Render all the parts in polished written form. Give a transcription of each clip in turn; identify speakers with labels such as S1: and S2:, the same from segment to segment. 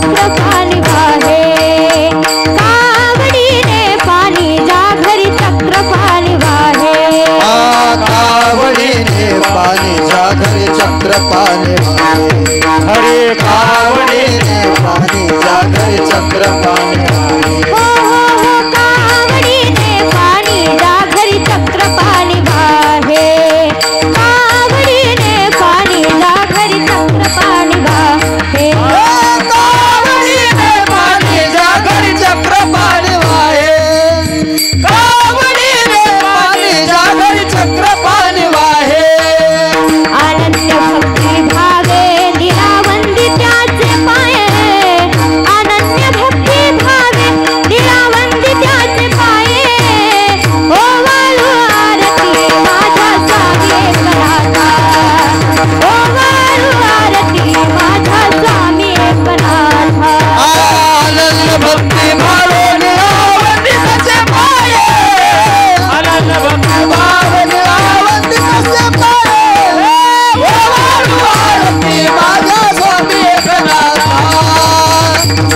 S1: चक्र पाणी वाहे, कावडीने पाणी जा घरी चक्र पाणी वाहे,
S2: कावडीने पाणी जा घरी चक्र पाणी वाहे, हरे कावडीने पाणी जा घरी चक्र पाणी वाहे,
S1: हो हो हो कावडीने पाणी जा घरी चक्र पाणी वाहे, कावडीने पाणी जा घरी चक्र पाणी वाहे,
S2: कावडीने पाणी जा घरी चक्र पाणी वाहे, कावडीने पाणी जा घरी चक्र पाणी वाहे,
S1: अनन्य भक्ती भावे निरावंदी त्याचे पाये, अनन्य भक्ती भावे निरावंदी त्याचे पाये, ओ वाळू आरती माझा स्वामी एकनाथा, ओ वाळू आरती माझा स्वामी एकनाथा,
S2: अनन्य भक्ती भावे निरावंदी त्याचे पाये, अनन्य भक्ती भावे निरावंदी त्याचे पाये, ओ वाळू आरती माझा स्वामी एकनाथा,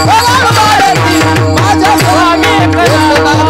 S2: ओ वाळू आरती माझा स्वामी एकनाथा.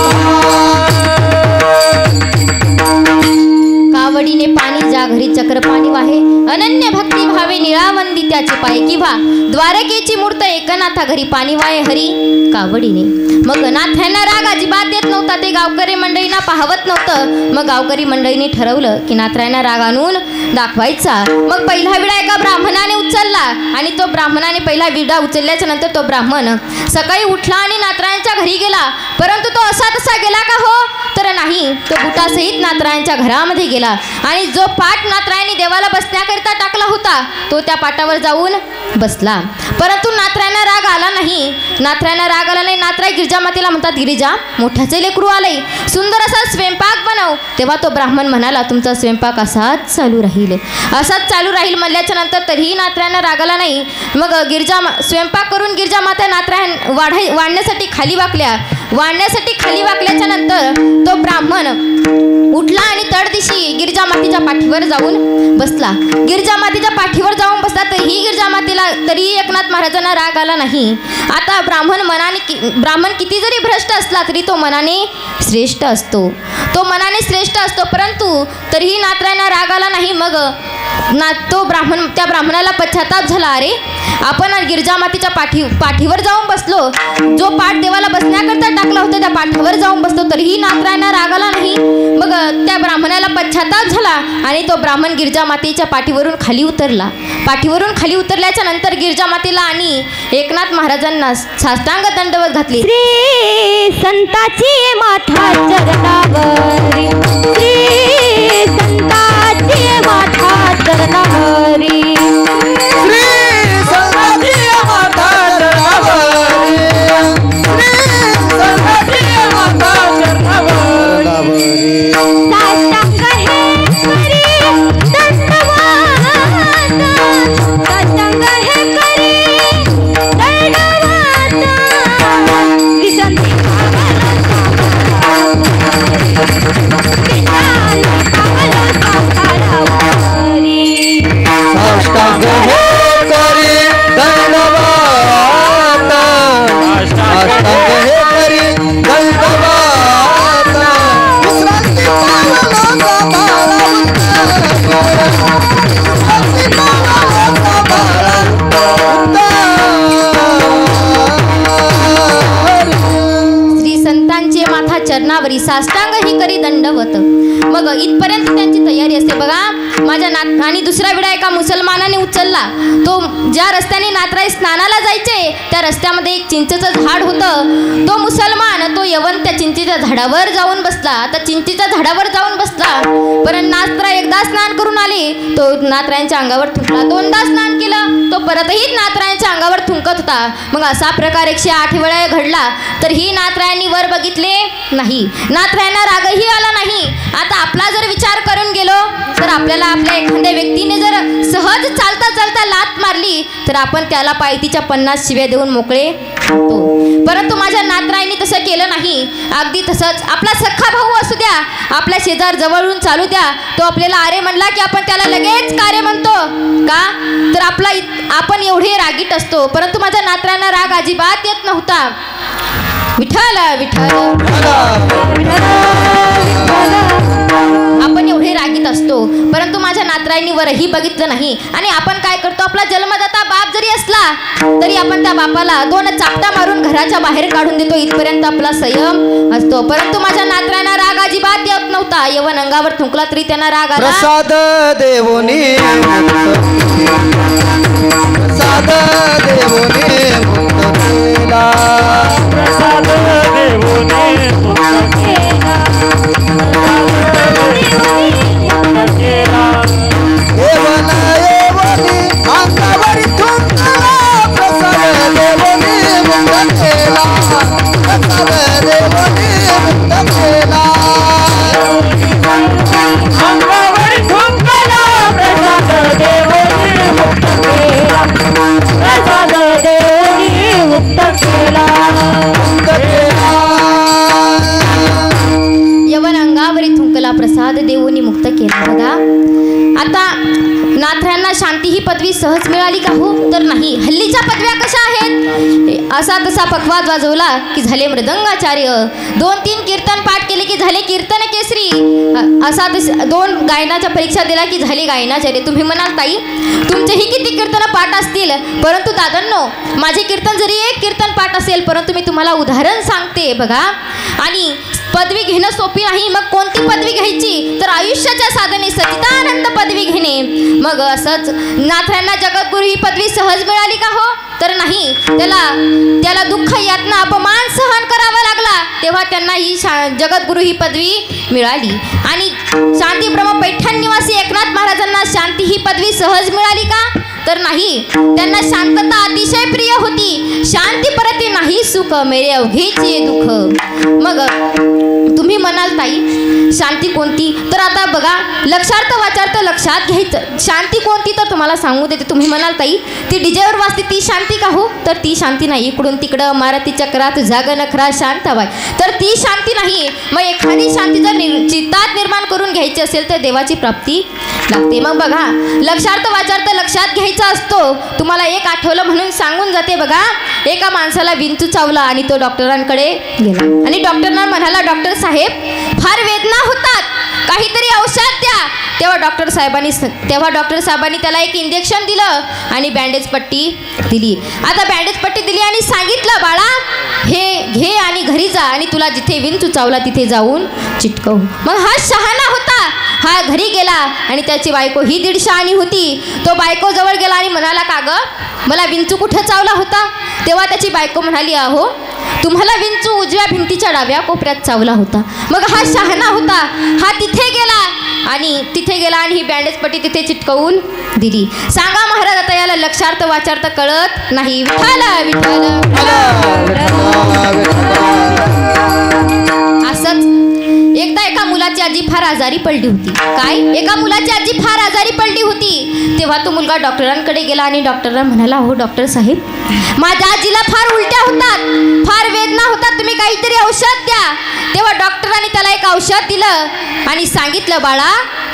S3: कावडीने पाणी जा घरी चक्र पाणी वाहे, अनन्य भक्ती भावे निळावंदी त्याचे पाय, किंवा द्वारकेची मूर्त एकनाथा घरी पाणी वाहे हरी कावडीने. मग नाथ्यांना राग अजिबात येत नव्हता, ते गावकरी मंडळींना पाहवत नव्हतं. मग गावकरी मंडळींनी ठरवलं की नाथरायांना राग आणून दाखवायचा. मग पहिला विडा एका ब्राह्मणाने उचलला आणि तो ब्राह्मणाने पहिला विडा उचलल्याच्या नंतर तो ब्राह्मण सकाळी उठला आणि नाथरायांच्या घरी गेला. परंतु तो असा तसा गेला का हो? तर नाही, तो बुटासहित नाथरायांच्या घरामध्ये गेला आणि जो पाट नाथरायांनी देवाला बसण्याकरिता टाकला होता तो त्या पाटावर जाऊन बसला. परंतु नाथरायांना राग आला नाही. नाथरायांना राग आला नाही. नाथराय गिरिजामातेला म्हणतात, गिरिजा मोठ्याचे लेकरू आलंय, सुंदर असा स्वयंपाक बनव. तेव्हा तो ब्राह्मण म्हणाला, तुमचा स्वयंपाक असाच चालू राहील, असाच चालू राहील म्हणल्याच्या नंतर तरीही नाथरायांना राग आला नाही. मग स्वयंपाक करून गिरिजामाता नाथरायण वाढण्यासाठी खाली वाकल्या. वाढण्यासाठी खाली वाकल्याच्या नंतर तो ब्राह्मण उठला आणि तडदिशी गिरिजामातेच्या पाठीवर जाऊन बसला. गिरिजामातेच्या पाठीवर जाऊन बसला तरीही गिरिजामातेला तरीही एकनाथ महाराजांना राग आला नाही. आता ब्राह्मण किती जरी भ्रष्ट असला तरी तो मनाने श्रेष्ठ असतो, तो मनाने श्रेष्ठ असतो. परंतु तरीही नाथरायांना राग आला नाही. मग त्या ब्राह्मणाला पश्चाताप झाला, अरे आपण गिरिजामातेच्या पाठीवर जाऊन बसलो, जो पाठ देवाला बसण्याकरता टाकला होता त्या पाठावर जाऊन बसलो तरीही नाथरायांना राग आला नाही. मग त्या ब्राह्मणाला पश्चाताप झाला आणि तो ब्राह्मण गिरिजामातेच्या पाठीवरून खाली उतरला. पाठीवरून खाली उतरल्याच्या नंतर गिरिजामातेला आणि एकनाथ महाराजांना साष्टांग दंडवत घातली.
S1: श्री संताची माथा चरणावरी, श्री संताची माथा चरणावरी,
S2: श्री संताची माता चरणावरी, श्री संताची माता चरणावरी,
S1: साष्टांग हे करी दंडवत, साष्टांग हे करी दंडवत, विसंती
S2: साष्टांग हे करी दंडवत, साष्टांग हे करी दंडवत, विश्रांती पावलाचा
S3: श्री संतांचे माथा चरणावरी साष्टांग ही करी दंडवत. मग इथपर्यंत त्यांची तयारी असते बघा. माझ्या आणि दुसरा विडा एका मुसलमानाने उचलला. तो ज्या रस्त्याने नाथराय स्नानाला जायचे त्या रस्त्यामध्ये एक चिंचेचं झाड होतं. तो मुसलमान तो यवन त्या चिंचेच्या झाडावर जाऊन बसला. आता चिंचेच्या झाडावर जाऊन बसला, परंतु नाथराय एकदा स्नान करून आले, तो नाथरायांच्या अंगावर थुंकला. दोनदा स्नान केलं, तो परतही नाथरायांच्या अंगावर थुंकत होता. मग असा प्रकार 108 वेळा घडला तरीही नाथरायांनी वर बघितले नाही. नाथरायांना रागही आला नाही. आता आपला जर विचार करून गेलो तर आपल्याला आपल्या एखाद्या व्यक्तीने जर सहज चालता चालता लात मारली तर आपण त्याला पायतीच्या 50 शिव्या देऊन मोकळे होतो. परंतु माझ्या नातराईंनी तसं केलं नाही. अगदी तसंच आपला सख्खा भाऊ असू द्या, आपल्या शेजार जवळून चालू द्या, तो आपल्याला अरे म्हणला की आपण त्याला लगेच कार्य म्हणतो का, तर आपण एवढे रागीट असतो. परंतु माझ्या नातरांना राग अजिबात येत नव्हता. विठ्ठल विठ्ठल आपण एवढे रागीत असतो, परंतु माझ्या नातराईंनी वरही बघितलं नाही. आणि आपण काय करतो, आपला जन्मदाता बाप जरी असला तरी आपण त्या बापाला 2 चापटा मारून घराच्या बाहेर काढून देतो. इथपर्यंत आपला संयम असतो. परंतु माझ्या नातरांना राग अजिबात येत नव्हता. यवन अंगावर थुंकला तरी त्यांना राग आला.
S2: प्रसाद देवोनी प्रसाद देवोनी मुक्त केला. प्रसाद देवोनी मुक्त केला. देवन येवनी अंगावर थुंकला. प्रसाद देवोनी मुक्त केला. प्रसाद देवोनी मुक्त केला. अंगावर थुंकला. प्रसाद देवोनी मुक्त केला. प्रसाद देवोनी मुक्त केला.
S3: यवन अंगावरी थुंकला, प्रसाद देऊनी मुक्त केला. बघा आता नाथरांना शांती ही पदवी सहज मिळाली का? हो तर नाही. हल्लीच्या पदव्या कशा आहेत, असा तसा पखवाद वाजवला की झाले मृदंगाचार्य, 2-3 कीर्तन पाठ केले की झाले कीर्तन केसरी, असा 2 गायनाच्या परीक्षा दिला की झाले गायनाचार्य. तुम्ही म्हणाल ताई तुमचेही किती कीर्तन पाठ असतील, परंतु दादांनो माझे कीर्तन जरी 1 कीर्तन पाठ असेल, परंतु मी तुम्हाला उदाहरण सांगते बघा. आणि पदवी घेणं सोपी नाही. मग कोणती पदवी घ्यायची, तर आयुष्याच्या साधने सच्चिदानंद पदवी घेणे. मग असंच नाथरांना जगद्गुरु ही पदवी सहज मिळाली का? हो तर नाही. त्याला दुःख यातना अपमान सहन करावा लागला, तेव्हा त्यांना ही जगद्गुरु ही पदवी मिळाली. आणि शांती ब्रह्म पैठण निवासी एकनाथ महाराजांना शांती ही पदवी सहज मिळाली का? तर नाही. त्यांना शांतता अतिशय प्रिय होती. शांती परती नाही सुख, मेरे अवघेचे दुःख. मग तुम्ही म्हणाल ताई शांती कोणती, तर आता बघा लक्षार्थ वाचार्थ लक्षात घ्यायचं. शांती कोणती तर तुम्हाला सांगू देते. तुम्ही म्हणाल ताई ती डीजेवर वाजते ती शांती का? हो तर ती शांती नाही. इकडून तिकडं मारुती चक्रात जाग नखरा शांत व्हाय, तर ती शांती नाही. मग एखादी शांती जर चित्तात निर्माण करून घ्यायची असेल तर देवाची प्राप्ती लागते. मग बघा लक्षार्थ वाचार्थ लक्षात घ्यायचा असतो. तुम्हाला एक आठवलं म्हणून सांगून जाते. बघा एका माणसाला विंचू चावला आणि तो डॉक्टरांकडे गेला आणि डॉक्टरांना म्हणाला डॉक्टर साहेब फार वेदना होतात, काहीतरी औषध द्या. तेव्हा डॉक्टर साहेबांनी त्याला एक इंजेक्शन दिलं आणि बँडेज पट्टी दिली. आता बँडेज पट्टी दिली आणि सांगितलं बाळा हे घे आणि घरी जा आणि तुला जिथे विंचू चावला तिथे जाऊन चिटकव. मग हा शहाणा होता. हा घरी गेला आणि त्याची बायको ही 1.5 शहाणी होती. तो बायको जवळ गेला आणि म्हणाला का गं मला विंचू कुठं चावला होता? तेव्हा त्याची बायको म्हणाली अहो तुम्हाला विंचू उजव्या भिंतीच्या डाव्या कोपऱ्यात चावला होता. मग हा शहाणा होता. हा तिथे गेला आणि ही बँडेज पट्टी तिथे चिटकवून दिली. सांगा महाराज आता याला लक्षार्थ वाचार्थ कळत नाही. विठ्ठल विठ्ठल. असंच एकदा एका मुलाची आजी फार आजारी पडली होती. काय एका मुलाची आजी फार आजारी पडली होती. तेव्हा तो मुलगा डॉक्टरांकडे गेला आणि डॉक्टरांना म्हणाला हो डॉक्टर साहेब माझ्या आजीला फार उलट्या होतात, फार वेदना होतात, तुम्ही काहीतरी औषध द्या. तेव्हा डॉक्टरांनी त्याला एक औषध दिलं आणि सांगितलं बाळा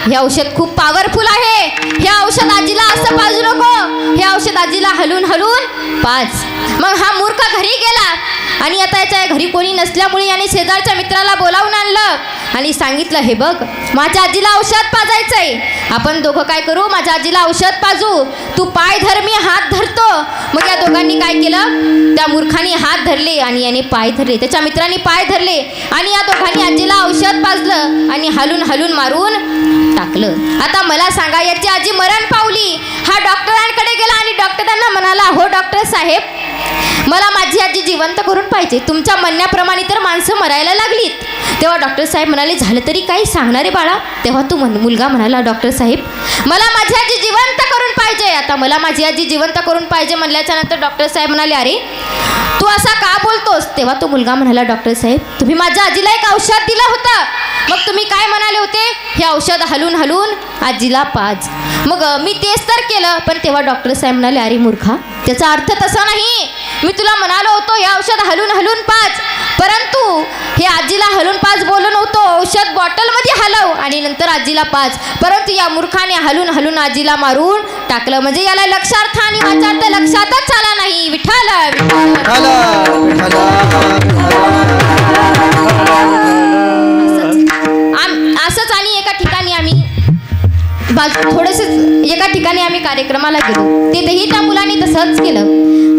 S3: हे औषध खूप पॉवरफुल आहे. हे औषध आजीला असं पाजू नको, हे औषध आजीला हलून हलून पाज. मग हा मूर्ख घरी गेला आणि आता याच्या घरी कोणी नसल्यामुळे याने शेजारच्या मित्राला बोलावून आणलं आणि सांगितलं हे बघ माझ्या आजीला औषध पाजायचंय, आपण दोघं काय करू माझ्या आजीला औषध पाजू, तू पाय धर मी हात धरतो. मग या दोघांनी काय केलं त्या मूर्खाने हात धरले आणि याने पाय धरले, त्याच्या मित्रांनी पाय धरले आणि या दोघांनी आजीला औषध पाजलं आणि हलून हलून मारून टाकलं. आता मला सांगा याची आजी मरण पावली. हा डॉक्टरांकडे गेला आणि डॉक्टरांना म्हणाला हो डॉक्टर साहेब मला माझी आजी जिवंत करून पाहिजे, तुमच्या म्हणण्याप्रमाणे तर माणसं मरायला लागलीत. तेव्हा डॉक्टर साहेब म्हणाले झालं तरी काही सांगणारे बाळा. तेव्हा तो मुलगा म्हणाला डॉक्टर साहेब मला माझी आजी जिवंत करून पाहिजे. आता मला माझी आजी जिवंत करून पाहिजे म्हणल्याच्या नंतर डॉक्टर साहेब म्हणाले अरे तू असा का बोलतोस. तेव्हा तो मुलगा म्हणाला डॉक्टर साहेब तुम्ही माझ्या आजीला एक औषध दिलं होतं, मग तुम्ही काय म्हणाले होते हे औषध हलून हलून आजीला पाज. मग मी तेच तर केलं. पण तेव्हा डॉक्टर साहेब म्हणाले अरे मूर्खा त्याचा अर्थ तसा नाही, मी तुला म्हणालो होतो हे औषध हलून हलून पाच, परंतु हे आजीला हलून पाच बोललो नव्हतो, औषध बॉटलमध्ये हलव आणि नंतर आजीला पाच, परंतु या मूर्खाने हलून हलून आजीला मारून टाकलं. म्हणजे याला लक्षार्थ आणि वाचार्थ लक्षातच आला नाही. विठ्ठल असंच. आणि एका ठिकाणी आम्ही थोडेसे एका ठिकाणी आम्ही कार्यक्रमाला गेलो, तिथेही त्या मुलाने तसंच केलं.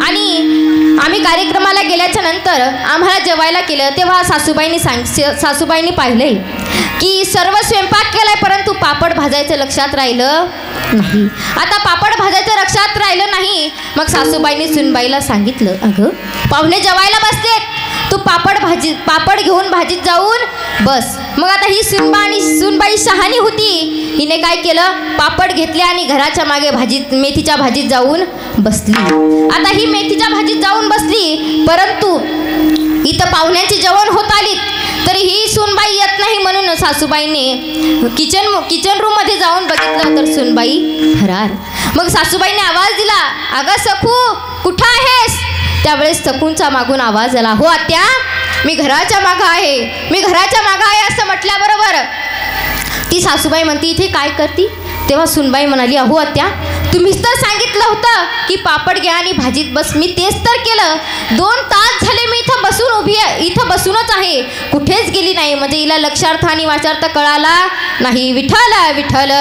S3: आणि आम्ही कार्यक्रमाला गेल्याच्या नंतर आम्हाला जेवायला केलं, तेव्हा सासूबाईंनी पाहिलंय की सर्व स्वयंपाक केलाय, परंतु पापड भाजायचं लक्षात राहिलं नाही. आता पापड भाजायचं लक्षात राहिलं नाही. मग सासूबाईंनी सुनबाईला सांगितलं, अगं पाहुणे जेवायला बसलेत, तू पापड घेऊन भाजीत जाऊन बस. मग आता ही सुनबाई शहाणी होती, हिने काय केलं, पापड घेतले आणि घराच्या मागे मेथीच्या भाजीत जाऊन बसली. आता ही मेथीच्या भाजीत जाऊन बसली, परंतु इथं पाहुण्यांची जेवण होत आलीत, तरी ही सुनबाई येत नाही. म्हणून सासूबाईने किचन रूम मध्ये जाऊन बघितलं तर सुनबाई फरार. मग सासूबाईने आवाज दिला, अगं सखू कुठं आहेस? त्यावेळेस सखूंचा मागून आवाज आला, हो आत्या मी घराच्या मागं आहे, मी घराच्या मागं आहे असं म्हटल्याबरोबर ती सासूबाई म्हणती इथे काय करती? तेव्हा सुनबाई म्हणाली, अहो आत्या तुम्हीच तर सांगितलं होतं की पापड घ्या आणि भाजीत बस, मी तेच तर केलं. 2 तास झाले मी इथं बसून उभी आहे, इथं बसूनच आहे, कुठेच गेली नाही. म्हणजे हिला लक्षार्थ आणि वाचार्थ कळाला नाही. विठ्ठल विठ्ठल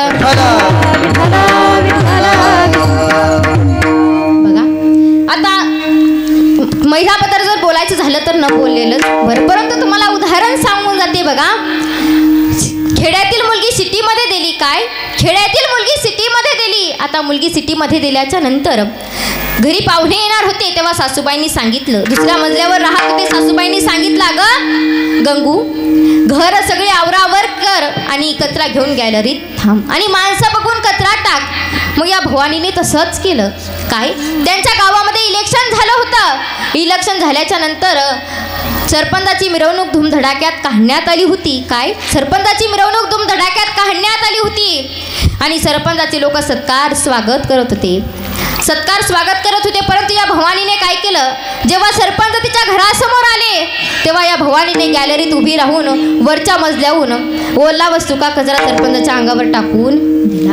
S3: बघा. आता महिलाबद्दल जर बोलायचं झालं तर न बोललेलंच बरं, परंतु तुम्हाला उदाहरण सांगून जाते बघा. खेड्यातील मुलगी सिटीमध्ये दिली. काय खेड्यातील मुलगी सिटीमध्ये दिली. आता मुलगी सिटीमध्ये दिल्याच्या नंतर घरी पाहुणे येणार होते, तेव्हा सासूबाईंनी सांगितलं, दुसऱ्या मजल्यावर राहत होते, सासूबाईंनी सांगितलं, अगं गंगू घर सगळे आवरावर कर आणि कचरा घेऊन गॅलरीत थांब आणि माणसं बघून कचरा टाक. मग या भवानीने तसंच केलं. काय त्यांच्या गावामध्ये इलेक्शन झालं होतं. इलेक्शन झाल्याच्या नंतर सरपंचाची मिरवणूक धूमधडाक्यात काढण्यात आली होती. काय सरपंचाची मिरवणूक धूमधडाक्यात काढण्यात आली होती आणि सरपंचाचे लोक स्वागत करत होते. परंतु या भवानीने काय केलं, जेव्हा सरपंच तिच्या घरासमोर आले तेव्हा या भवानीने गॅलरीत उभी राहून वरच्या मजल्याहून ओला व सुका कचरा सरपंचाच्या अंगावर टाकून दिला.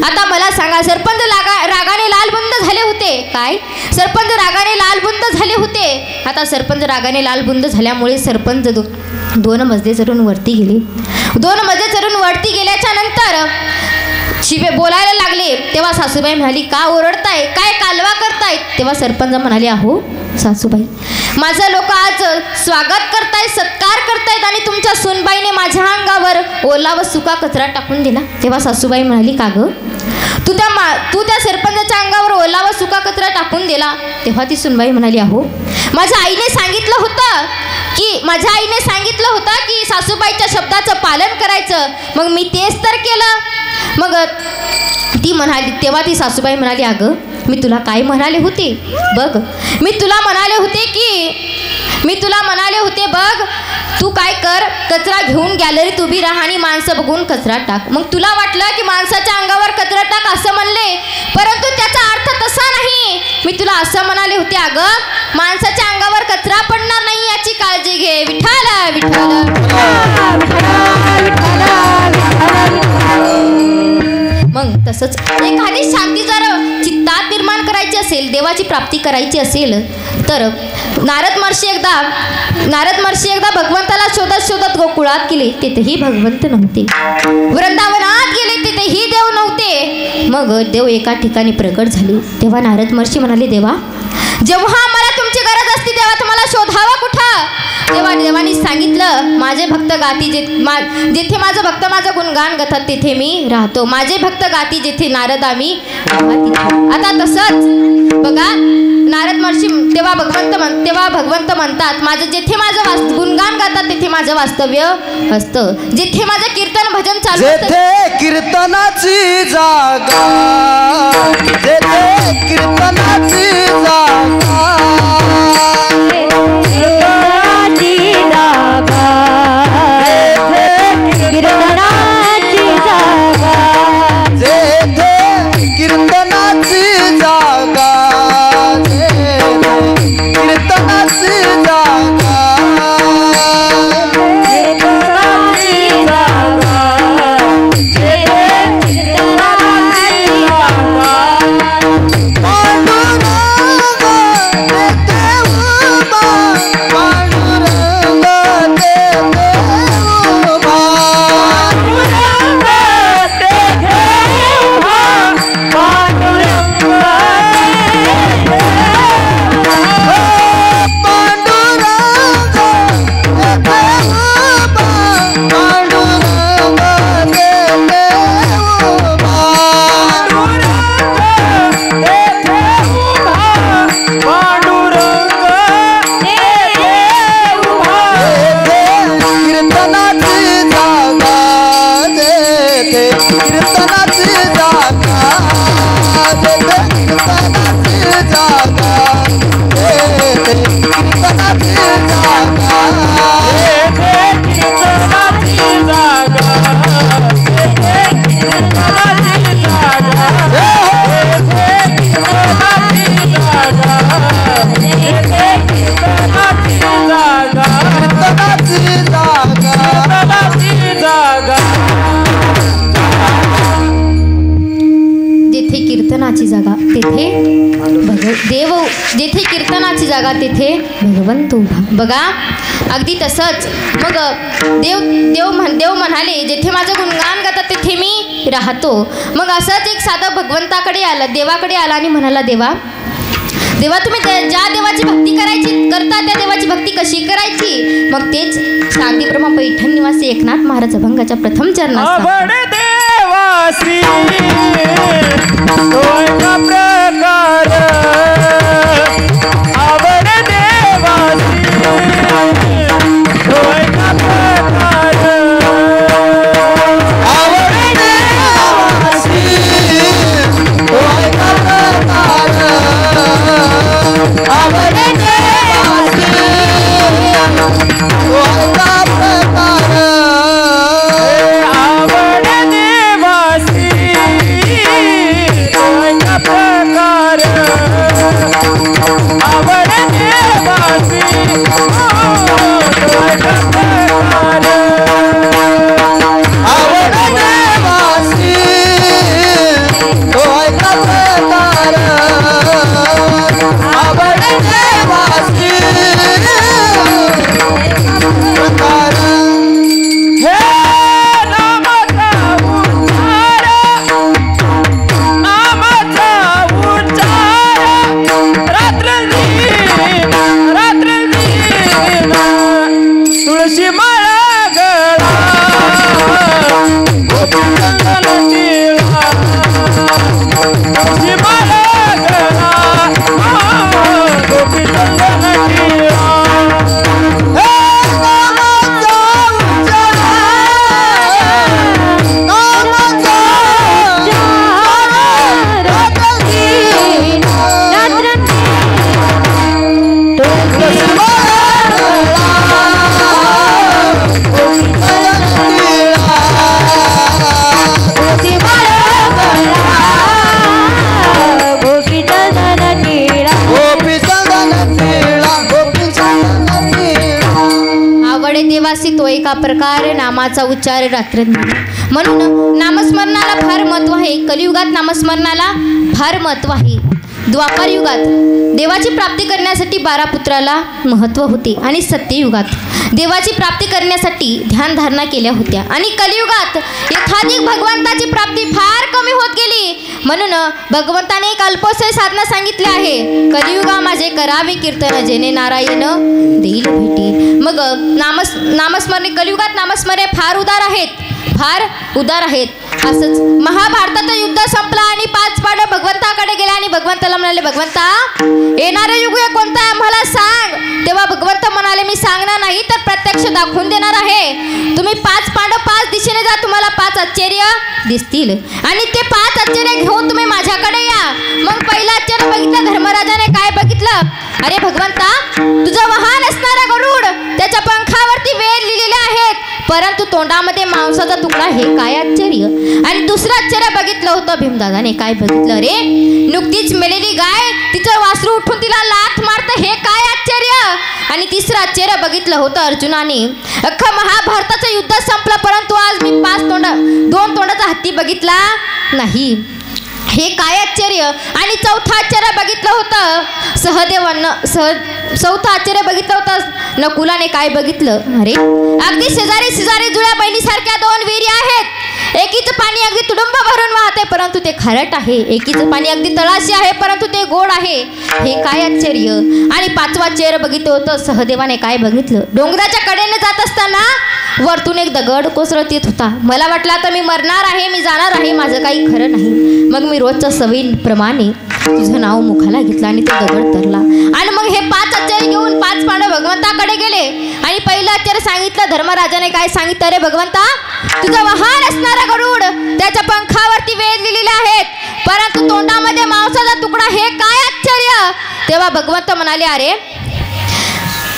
S3: आता मला सांगा, सरपंच रागाने लालबुंद झाले होते. काय सरपंच रागाने लालबुंद झाले होते. आता सरपंच रागाने लालबुंद झाल्यामुळे सरपंच 2 मजले चढून वरती गेले. 2 मजले चढून वरती गेल्याच्या नंतर शिवे बोलायला लागले. तेव्हा सासूबाई म्हणाली, का ओरडताय, काय कालवा करतायत? तेव्हा सरपंच म्हणाले, अहो सासूबाई माझं लोक आज स्वागत करतायत, सत्कार करतायत आणि तुमच्या सुनबाईने माझ्या अंगावर ओला व सुका कचरा टाकून दिला. तेव्हा सासूबाई म्हणाली, का गं तू त्या सरपंचाच्या अंगावर ओला व सुका कचरा टाकून दिला? तेव्हा ती सुनबाई म्हणाली, अहो माझ्या आईने सांगितलं होतं की सासूबाईच्या शब्दाचं पालन करायचं, मग मी तेच तर केलं. मग ती म्हणाली, तेव्हा ती सासूबाई म्हणाली, अगं मी तुला काय म्हणाले होते बघ, मी तुला म्हणाले होते बघ, तू काय कर, कचरा घेऊन गॅलरीत उभी राहा आणि माणसं बघून कचरा टाक. मग तुला वाटलं की माणसाच्या अंगावर कचरा टाक असं म्हणले, परंतु त्याचा अर्थ तसा नाही. मी तुला असं म्हणाले होते, अगं माणसाच्या अंगावर कचरा पडणार नाही याची काळजी घे. विठ्ठल विठ्ठल. मग तसंच एखादी शांती जर चित्तात निर्माण करायची असेल, देवाची प्राप्ती करायची असेल तर नारद महर्षी एकदा भगवंताला शोधत गोकुळात गेले, तिथेही भगवंत नव्हते. वृंदावनात गेले, तिथेही देव नव्हते. मग देव एका ठिकाणी प्रकट झाले. तेव्हा नारद महर्षी म्हणाले, देवा जेव्हा आम्हाला तुमची गरज असते तेव्हा तुम्हाला शोधावं कुठं? तेव्हा देवानी सांगितलं, माझे भक्त गाती जिथे माझं भक्त माझं गुणगान गातात तिथे मी राहतो. माझे भक्त गाती जिथे नारद आम्ही. आता तसंच बघा, नारद महर्षी तेव्हा भगवंत म्हणतात, माझं जिथे माझं गुणगान गातात तिथे माझं वास्तव्य असतं. जिथे माझं कीर्तन भजन चालू असतं,
S2: कीर्तनाची जागा, कीर्तनाची जागा, कीर्तनाची जागा,
S3: जेथे कीर्तनाची जागा तेथे भगवंत उभा. बघा अगदी तसंच मग देव म्हणाले जेथे माझं गुणगान गातात तेथे मी राहतो. मग असंच एक साधं भगवंताकडे आला, देवाकडे आला आणि म्हणाला, देवा तुम्ही ज्या देवाची भक्ती करता त्या देवाची भक्ती कशी करायची. मग तेच शांतीप्रमा पैठण निवासी एकनाथ महाराज अभंगाच्या प्रथम चरणात
S2: देवासी प्रकार आवड देवासी
S3: तो एका प्रकार नामाचा उच्चार रात्रंदिवस. म्हणून नामस्मरणाला फार महत्त्व आहे. कलियुगात नामस्मरणाला फार महत्त्व आहे. द्वापार युगात देवाची प्राप्ती करण्यासाठी 12 पुत्राला महत्त्व होते आणि सत्ययुगात देवाची प्राप्ती करण्यासाठी ध्यानधारणा केल्या होत्या आणि कलियुगात यथाधिक भगवंताची प्राप्ती फार कमी होत गेली. म्हणून भगवंताने एक अल्पसे साधना सांगितले आहे, कलियुगा माझे करावे कीर्तन जेणे नारायण देईल भेटी. मग नामस्मरणे कलियुगात नामस्मरणे फार उदार आहेत. असंच महाभारताचं युद्ध संपलं आणि 5 पांडव भगवंताकडे गेले आणि भगवंताला म्हणाले, भगवंता येणारे युग हे कोणतं आहे आम्हाला सांग. तेव्हा भगवंत म्हणाले, मी सांगणार नाही तर प्रत्यक्ष दाखवून देणार आहे. तुम्ही 5 पांडव 5 दिशेने जा, तुम्हाला 5 आश्चर्य दिसतील आणि ते 5 आश्चर्य घेऊन तुम्ही माझ्याकडे या. मग पहिलं आश्चर्य बघितलं, धर्मराजाने काय बघितलं, अरे भगवंता तुझं वाहन असणारा गरुड, त्याच्या पंखावरती वेद लिहिलेले आहेत परंतु तोंडामध्ये मांसाचा तुकडा, हे काय आश्चर्य. आणि दुसरं आश्चर्य बघितलं होतं भीमदादाने, काय बघितलं, रे नुकतीच मेलेली गाय तिचं वासरू उठून तिला लाथ मारतं, हे काय आश्चर्य. आणि तिसरं आश्चर्य बघितलं होतं अर्जुनाने, अख्खं महाभारताचं युद्ध संपलं परंतु आज मी 2 तोंडाचा हत्ती बघितला नाही, हे काय आश्चर्य. आणि चौथं आश्चर्य बघितलं होतं चौथं आश्चर्य बघितलं होतं नकुलाने, काय बघितलं, अरे अगदी शेजारी जुळ्या बहिणीसारख्या 2 विहिरी आहेत. एकीचं पाणी अगदी तुडुंब भरून वाहते परंतु ते खारट आहे, एकीचं पाणी अगदी तळाशी आहे परंतु ते गोड आहे, हे काय आश्चर्य. आणि 5वं आश्चर्य बघितलं होतं सहदेवाने, काय बघितलं, डोंगराच्या कडेने जात असताना वरतून एक दगड कोसळत येत होता. मला वाटलं तर मी मरणार आहे, मी जाणार आहे, माझं काही खरं नाही. मग मी रोजच्या सवयीप्रमाणे तुझं नाव मुखाला घेतलं आणि तो दगड तरला. आणि मग हे 5 आश्चर्य घेऊन 5 पांडव भगवंताकडे गेले आणि पहिलं आश्चर्य सांगितलं, धर्मराजाने काय सांगितलं, रे भगवंता तुझं वाहन असणारा गरुड, त्याच्या पंखावरती वेद लिहिलेले आहेत परंतु तोंडामध्ये मांसाचा तुकडा, हे काय आश्चर्य. तेव्हा भगवंत म्हणाले, अरे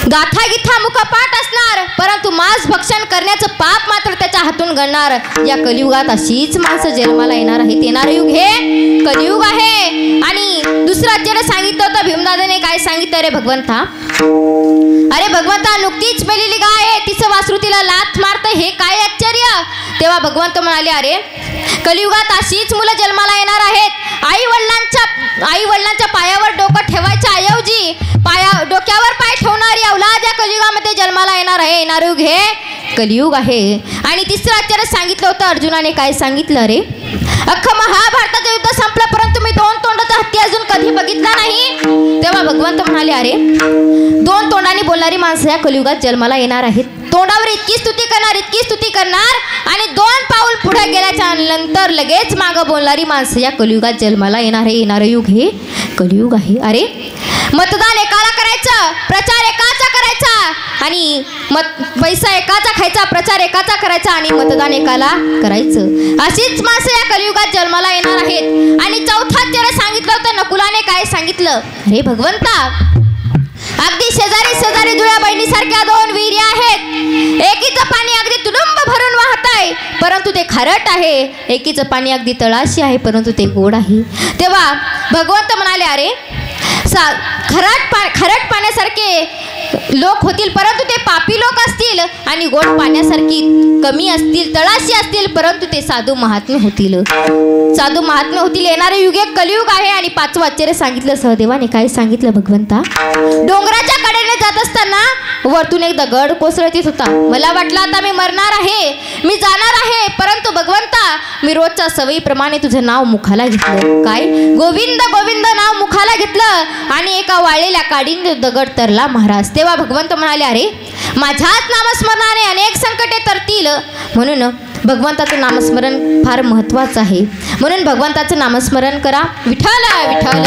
S3: गाथा गिथा मुखपाठ असणार परंतु मांस भक्षण करण्याचं पाप मात्र त्याच्या हातून गणणार. या कलियुगात अशीच माणसं जन्माला येणार आहेत. येणारं युग हे कलियुग आहे. आणि दुसरं आश्चर्य सांगितलं होतं भीमदादाने. काय सांगितलं रे भगवंता? अरे भगवंता, नुकतीच मेलेली गाय आहे, तिचं वासरू तिला लाथ मारतं, हे काय आश्चर्य? तेव्हा भगवंत म्हणाले, अरे कलियुगात अशीच मुलं जन्माला येणार आहेत. आई वडिलांच्या पायावर डोकं ठेवायच्या ऐवजी डोक्यावर पाय ठेवणारी अवलाद या कलियुगामध्ये जन्माला येणार आहे. येणार युग हे कलियुग आहे. आणि तिसरं आश्चर्य सांगितलं होतं अर्जुनाने. काय सांगितलं रे? अख्खं महाभारताचं युद्ध संपलं, परंतु मी 2 तोंडाचा हत्ती अजून कधी बघितला नाही. तेव्हा भगवंत म्हणाले, अरे 2 तोंडांनी बोलणारी माणसं या कलियुगात जन्माला येणार आहेत. तोंडावर इतकी स्तुती करणार आणि 2 पाऊल पुढे गेल्याच्या नंतर लगेच मागं बोलणारी माणसं या कलियुगात जन्माला येणार आहे. येणारं युग हे कलियुग आहे. अरे मतदान एकाला करायचं, प्रचार एकाचा करायचा आणि पैसा एकाचा खायचा, प्रचार एकाचा करायचा आणि मतदान एकाला करायचं. अशीच माणसं या कलियुगात जन्माला येणार आहेत. आणि चौथा आश्चर्य सांगितलं होतं नकुलाने. काय सांगितलं? अरे भगवंता, अगदी शेजारी जुळ्या बहिणीसारख्या 2 विहिरी आहेत. एकीचं पाणी अगदी तुडुंब भरून वाहत आहे, परंतु ते खारट आहे. एकीचं पाणी अगदी तळाशी आहे, परंतु ते गोड आहे. तेव्हा भगवंत म्हणाले, अरे खारट पाण्यासारखे लोक होतील, परंतु ते पापी लोक असतील. आणि गोड पाण्यासारखी कमी असतील, तळाशी असतील, परंतु ते साधू महात्मे होतील. येणारे युग एक कलियुग आहे. आणि 5वं आश्चर्य सांगितलं सहदेवाने. काय सांगितलं भगवंता? डोंगराच्या कडेने जात असताना वरतून एक दगड कोसळत येत होता. मला वाटलं आता मी मरणार आहे, मी जाणार आहे, परंतु भगवंता मी रोजच्या सवयीप्रमाणे तुझं नाव मुखाला घेतलं. काय? गोविंद गोविंद नाव मुखाला घेतलं आणि एका वाळलेल्या काडीने दगड तरला महाराज. तेव्हा भगवंत म्हणाले, अरे माझ्याच नामस्मरणाने अनेक संकटे तरतील. म्हणून भगवंताचं नामस्मरण फार महत्त्वाचं आहे. म्हणून भगवंताचं नामस्मरण करा. विठ्ठल विठ्ठल.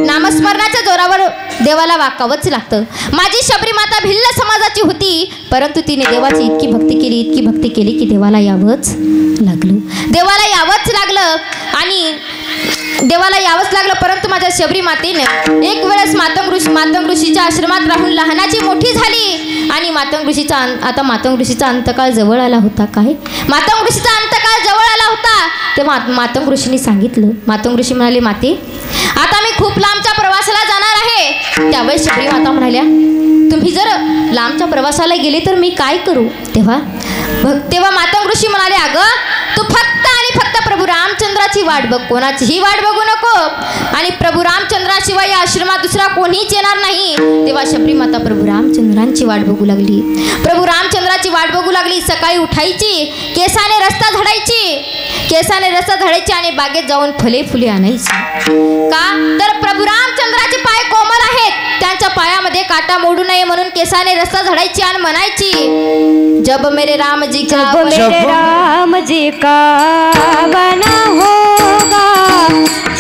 S3: नामस्मरणाच्या जोरावर देवाला वाकावंच लागतं. माझी शबरी माता भिल्ल समाजाची होती, परंतु तिने देवाची इतकी भक्ती केली की देवाला यावंच लागलं. परंतु माझ्या शबरी मातेने एक वेळेस मातंग ऋषीच्या आश्रमात राहून लहानाची मोठी झाली. आणि मातंग ऋषीचा अंतकाळ जवळ आला होता. काय? मातंग ऋषीचा अंतकाळ जवळ आला होता. तेव्हा मातंग ऋषींनी सांगितलं. मातंग ऋषी म्हणाले, माते आता मी खूप लांबच्या प्रवासाला जाणार आहे. त्यावेळेस शबरी माता म्हणाल्या, तुम्ही जर लांबच्या प्रवासाला गेले तर मी काय करू? तेव्हा मातंग ऋषी म्हणाले, अगं तू फक्त आणि फक्त प्रभू रामचंद्राची वाट बघ, कोणाचीही वाट बघू नको. आणि प्रभू रामचंद्राशिवाय या आश्रमात दुसरा कोणीच येणार नाही. तेव्हा शबरी माता प्रभू रामचंद्रांची वाट बघू लागली. सकाळी उठायची, केसाने रस्ता झाडायची आणि बागेत जाऊन फुले आणायची. का? तर प्रभू रामचंद्राचे पाय कोमल आहेत, त्यांच्या पायामध्ये काटा मोडू नये म्हणून केसाने रस्ता झाडायची आणि म्हणायची, जब मेरे राम जी का
S1: बना होगा,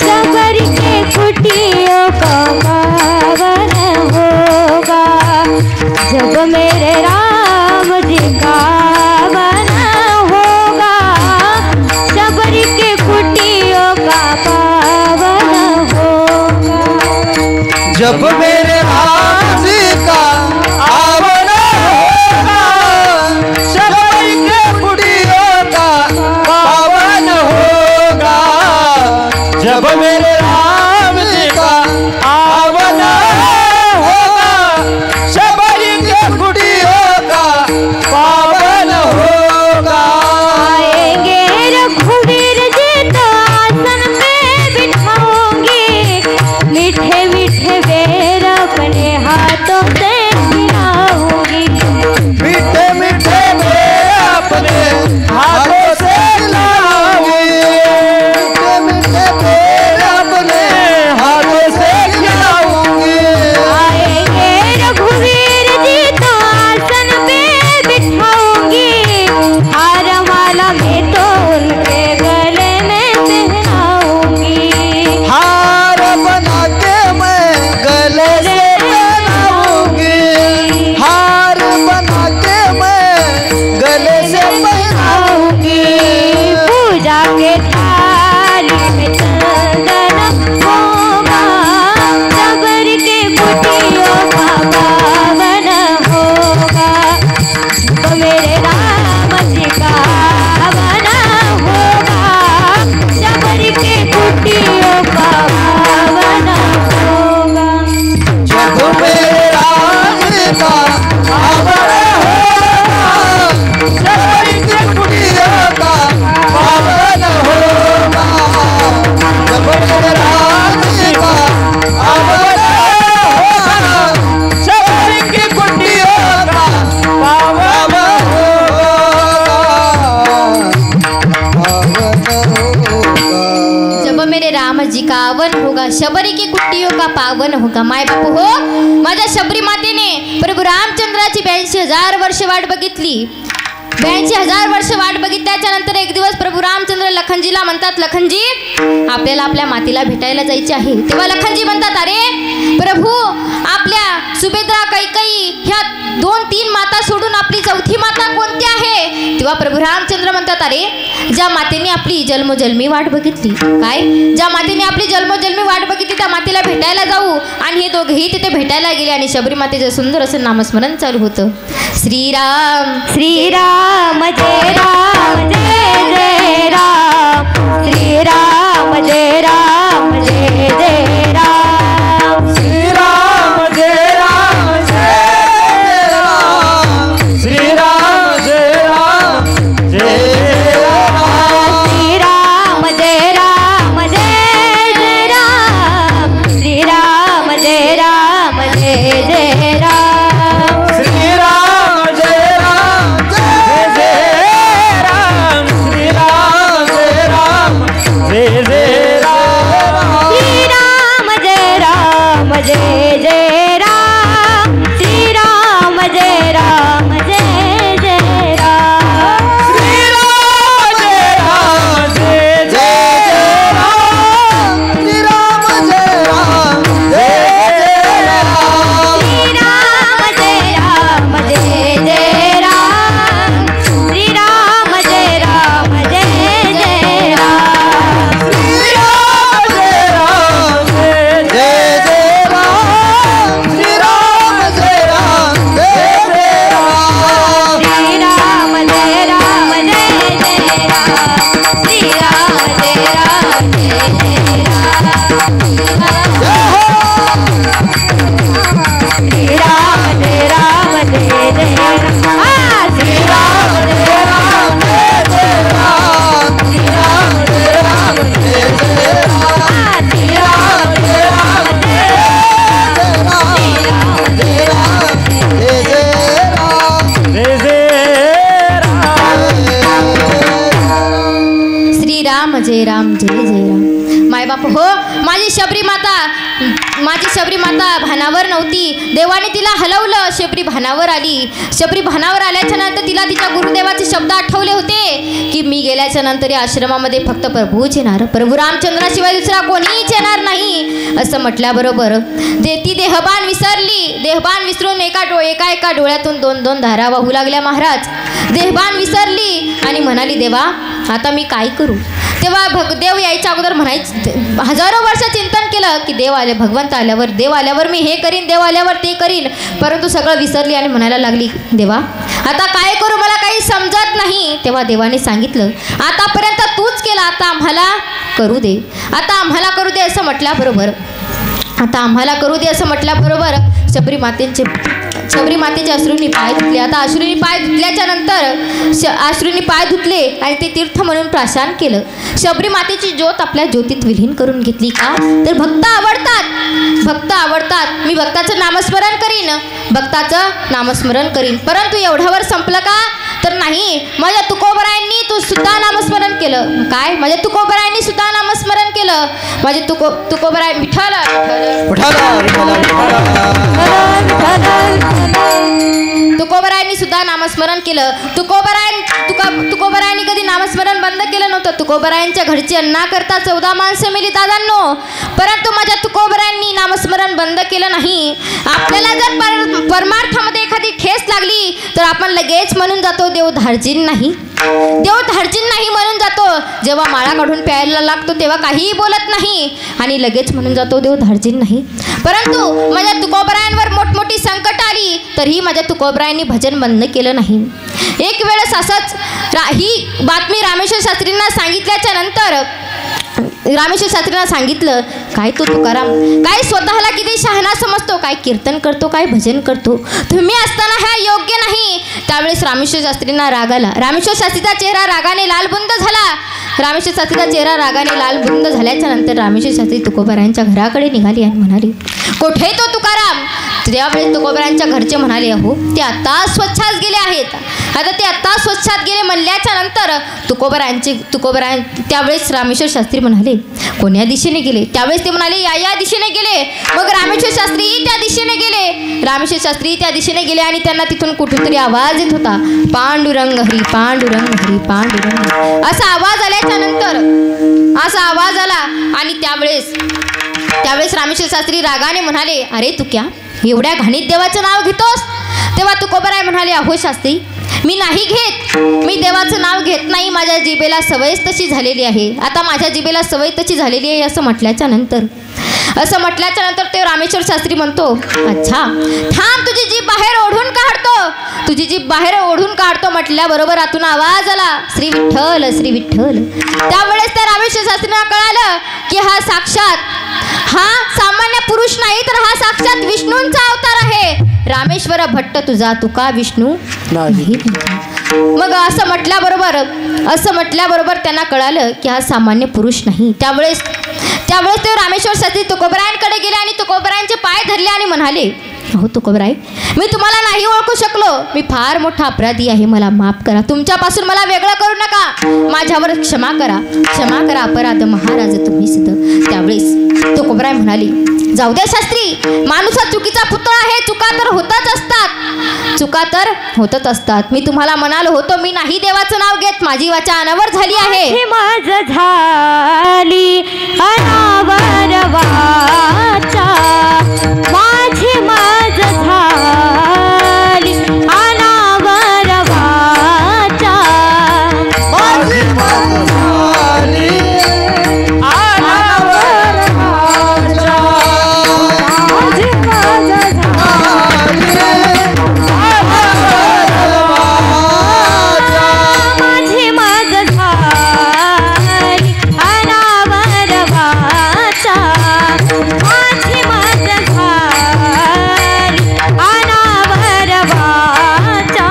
S1: शबर के कुटियों का पावन होगा. जब मेरे राम जी का बना होगा, शबर के कुटियों का पावन होगा.
S2: जब मेरे राम जी का आवन होगा, शबरी के कुटियों का पावन होगा. जब मेरे राम जी का आवन होगा, शबरी के कुटियों का पावन होगा.
S1: आएंगे रघुवीर जी तो आसन में बिठाऊंगी, मीठे मीठे बेर अपने हाथों से खिलाऊंगी.
S2: मीठे मीठे बेर अपने हाथों से खिलाऊंगी. मीठे मीठे बेर अपने
S3: मेरे राम जी का आवन होगा, शबरी की कुट्टियों का पावन होगा. माय बापू हो, माझ्या शबरी मातेने प्रभू रामचंद्राची 82,000 वर्ष वाट बघितली. 82,000 वर्ष वाट बघितल्याच्या नंतर एक दिवस प्रभू रामचंद्र लखनजीला म्हणतात, लखनजी आपल्याला आपल्या मातेला भेटायला जायचे आहे. तेव्हा लखनजी म्हणतात, अरे प्रभू आपल्या सुभद्रा कैकई ह्या 2-3 माता सोडून आपली चौथी माता कोणती आहे? तेव्हा प्रभू रामचंद्र म्हणतात, अरे ज्या मातेने आपली जन्मोजन्मी वाट बघितली, काय ज्या मातेने आपली जन्मोजन्मी वाट बघितली त्या मातेला भेटायला जाऊ. आणि हे दोघेही तिथे भेटायला गेले आणि शबरी मातेचं सुंदर असं नामस्मरण चालू होतं. श्रीराम
S1: श्रीराम जय राम जय जय राम, श्रीराम जय राम जय जय राम,
S2: श्रीराम जय राम जय राम, श्रीराम जय राम जय राम,
S1: श्रीराम जय राम जय जय राम, श्रीराम जय राम जय जय राम,
S2: श्रीराम जय राम जय जय राम, श्रीराम जय राम जय जय राम,
S1: श्रीराम जय राम जय जय राम, श्रीराम जय राम जय जय राम,
S2: श्रीराम जय राम जय जय राम, श्रीराम जय राम जय जय राम,
S1: श्रीराम जय राम जय जय राम, श्रीराम जय राम जय जय राम,
S2: श्रीराम जय राम जय जय राम, श्रीराम जय राम जय जय राम,
S1: श्रीराम जय राम जय जय राम, श्रीराम जय राम जय जय राम, श्रीराम जय राम जय जय राम, श्रीराम जय राम
S2: जय जय राम, श्रीराम जय राम जय जय राम,
S1: श्रीराम जय राम
S2: जय राम जय जय राम, जय जय राम.
S3: श्रीराम जय राम जय जय राम. माय बाप हो, माझी शबरी माता भानावर नव्हती. देवाने तिला हलवलं, शबरी भानावर आली. शबरी भानावर आल्याच्या नंतर तिला तिच्या गुरुदेवाचे शब्द आठवले होते की मी गेल्याच्या नंतर या आश्रमामध्ये फक्त प्रभूच येणार, प्रभू रामचंद्राशिवाय दुसरा कोणीच येणार नाही असं म्हटल्याबरोबर ती देहबान विसरली. देहबान विसरून एका डोळ्यातून 2-2 धारा वाहू लागल्या. महाराज देहबान विसरली आणि म्हणाली, देवा आता मी काय करू? तेव्हा देव यायच्या अगोदर हजारो वर्ष चिंतन केलं की देव आल्यावर मी हे करीन, देव आल्यावर ते करीन, परंतु सगळं विसरली आणि म्हणायला लागली, देवा आता काय करू, मला काही समजत नाही. तेव्हा देवाने सांगितलं, आतापर्यंत तूच केला, आता आम्हाला करू दे, आता आम्हाला करू दे असं म्हटल्याबरोबर शबरी मातेचे अश्रूंनी पाय धुतले. आता अश्रूंनी पाय धुतल्याच्या नंतर अश्रूंनी पाय धुतले आणि ते तीर्थ म्हणून प्राशन केलं. शबरी मातेची ज्योत आपल्या ज्योतीत विलीन करून घेतली. का तर भक्त आवडतात. मी भक्ताचं नामस्मरण करीन, परंतु एवढ्यावर संपलं का? तर नाही, माझ्या तुकोबरायांनी सुद्धा नामस्मरण केलं. काय? माझ्या तुकोबरायांनी सुद्धा नामस्मरण केलं. माझे तुकोबराय विठ्ठल तुकोबरायांनी सुद्धा नामस्मरण केलं. तुकोबरायांनी कधी नामस्मरण बंद केलं नव्हतं. तुकोबरायांच्या घरची अन्नाकरता 14 माणसं मेली दादांनो, परंतु माझ्या तुकोबरायांनी नामस्मरण बंद केलं नाही. आपल्याला जर परमार्थामध्ये एखादी ठेस लागली तर आपण लगेच म्हणून जातो देव धार्जिन नाही म्हणून जातो. जेव्हा माळा काढून प्यायला लागतो तेव्हा काहीही बोलत नाही आणि लगेच म्हणून जातो देव धार्जिन नाही. परंतु माझ्या तुकोबरायांवर मोठमोठी संकट आली तरीही माझ्या तुकोबरायांनी भजन बंद केलं नाही. एक वेळेस असंच ही बातमी रामेश्वर शास्त्रींना सांगितल्याच्या नंतर रामेश्वर शास्त्रींना सांगितलं, काय तो तुकाराम काय स्वतःला किती शहाणा समजतो, काय कीर्तन करतो, काय भजन करतो, तुम्ही असताना हा योग्य नाही. त्यावेळेस रामेश्वर शास्त्रींना राग आला. रामेश्वर शास्त्रीचा चेहरा रागाने लालबुंद झाल्याच्या नंतर रामेश्वर शास्त्री तुकोबरायांच्या घराकडे निघाली आणि म्हणाली, कोठे तो तुकाराम, त्यावेळेस तुकोबरायांच्या घरचे म्हणाले, अहो ते आता स्वच्छात गेले आहेत. आता ते आता स्वच्छात गेले म्हणल्याच्या नंतर तुकोबराय त्यावेळेस रामेश्वर शास्त्री म्हणाले, कोण्या दिशेने गेले? त्यावेळेस ते म्हणाले, या दिशेने गेले. मग रामेश्वर शास्त्री त्या दिशेने गेले. रामेश्वर शास्त्री त्या दिशेने गेले आणि त्यांना तिथून कुठून तरी आवाज येत होता, पांडुरंग हरी पांडुरंग हरी पांडुरंग, असा आवाज आल्याच्या नंतर असा आवाज आला. आणि त्यावेळेस रामेश्वर शास्त्री रागाने म्हणाले, अरे तू क्या एवढ्या घाणीत देवाचं नाव घेतोस? तेव्हा तुकोबराय म्हणाले, अहो शास्त्री मी नाही घेत, मी देवाचं नाव घेत नाही, माझ्या जिभेला सवयच तशी झालेली आहे. आता माझ्या जिभेला सवय तशी झालेली आहे असं म्हटल्याच्या नंतर ते रामेश्वर शास्त्री म्हणतो, अच्छा थांब, तुझी जीभ बाहेर ओढून काढतो म्हटल्याबरोबर आतून आवाज आला, श्री विठ्ठल श्री विठ्ठल. त्यावेळेस त्या रामेश्वर शास्त्रींना कळालं की हा सामान्य पुरुष नाही, तर हा साक्षात विष्णूंचा अवतार आहे. रामेश्वर भट्ट तुझा तुका विष्णू नाही. मग असं म्हटल्याबरोबर त्यांना कळालं की हा सामान्य पुरुष नाही. त्यावेळेस ते रामेश्वर शास्त्री तुकोबरायांकडे गेले आणि तुकोबरायांचे पाय धरले आणि म्हणाले, अहो तुकोबराय, मी तुम्हाला नाही ओळखू शकलो, मी फार मोठा अपराधी आहे, मला माफ करा, तुमच्यापासून मला वेगळं करू नका, माझ्यावर क्षमा करा अपराध महाराज तुम्ही सुद्धा. त्यावेळेस तुकोबराय म्हणाले, जाऊ द्या शास्त्री, माणूस हा चुकीचा पुतळा आहे, चुका तर होतच असतात. मी तुम्हाला म्हणालो होतो, मी नाही देवाचं नाव घेत, माझी वाचा अनावर झाली आहे.
S1: माझ झाली अनावर वाचा, माझी माझ झाली अनावर वाचा,
S2: माझी माझ झाली अनावर वाचा,
S1: माझी माझ माझी माझ झाली अनावर वाचा, माझी माझ झाली अनावर वाचा,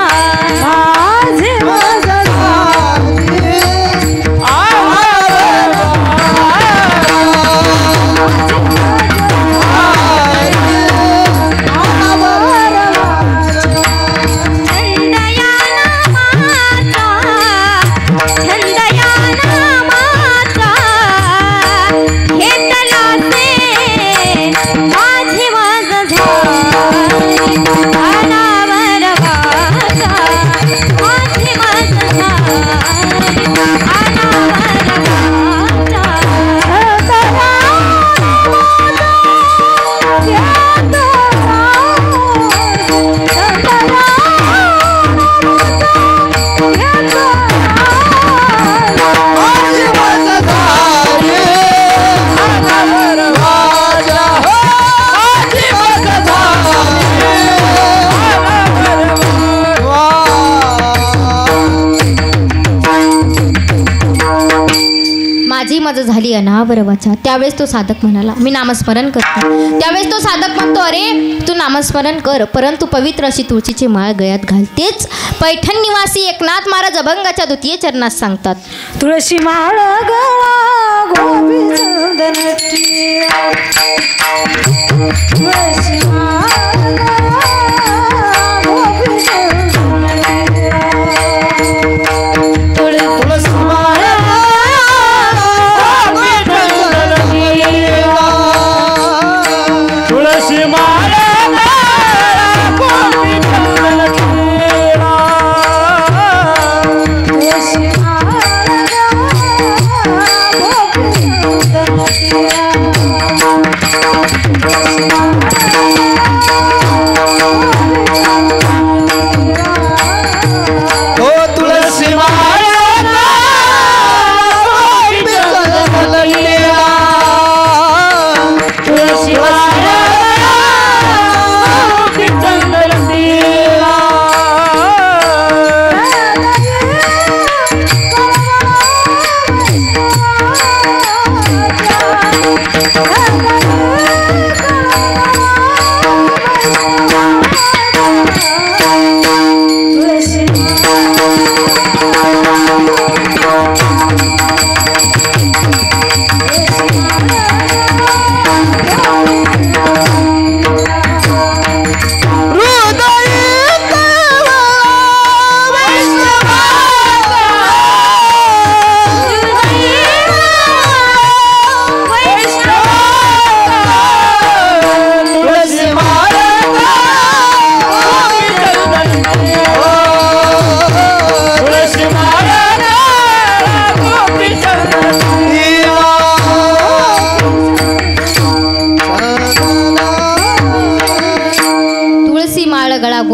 S1: माझी
S2: माझ झाली
S3: झाली अनावर वाचा. त्यावेळेस तो साधक म्हणाला, मी नामस्मरण करतो. त्यावेळेस तो साधक म्हणतो, अरे तू नामस्मरण कर, परंतु पवित्र अशी तुळशीची माळ गळ्यात घाल. तेच पैठण निवासी एकनाथ महाराज अभंगाच्या द्वितीय चरणात सांगतात.
S1: तुळशी माळ गळा गोपी चंदनची, तुळशी माळ गळा गोपी चंदनची, तुळशी माळ
S2: तुळशी माळ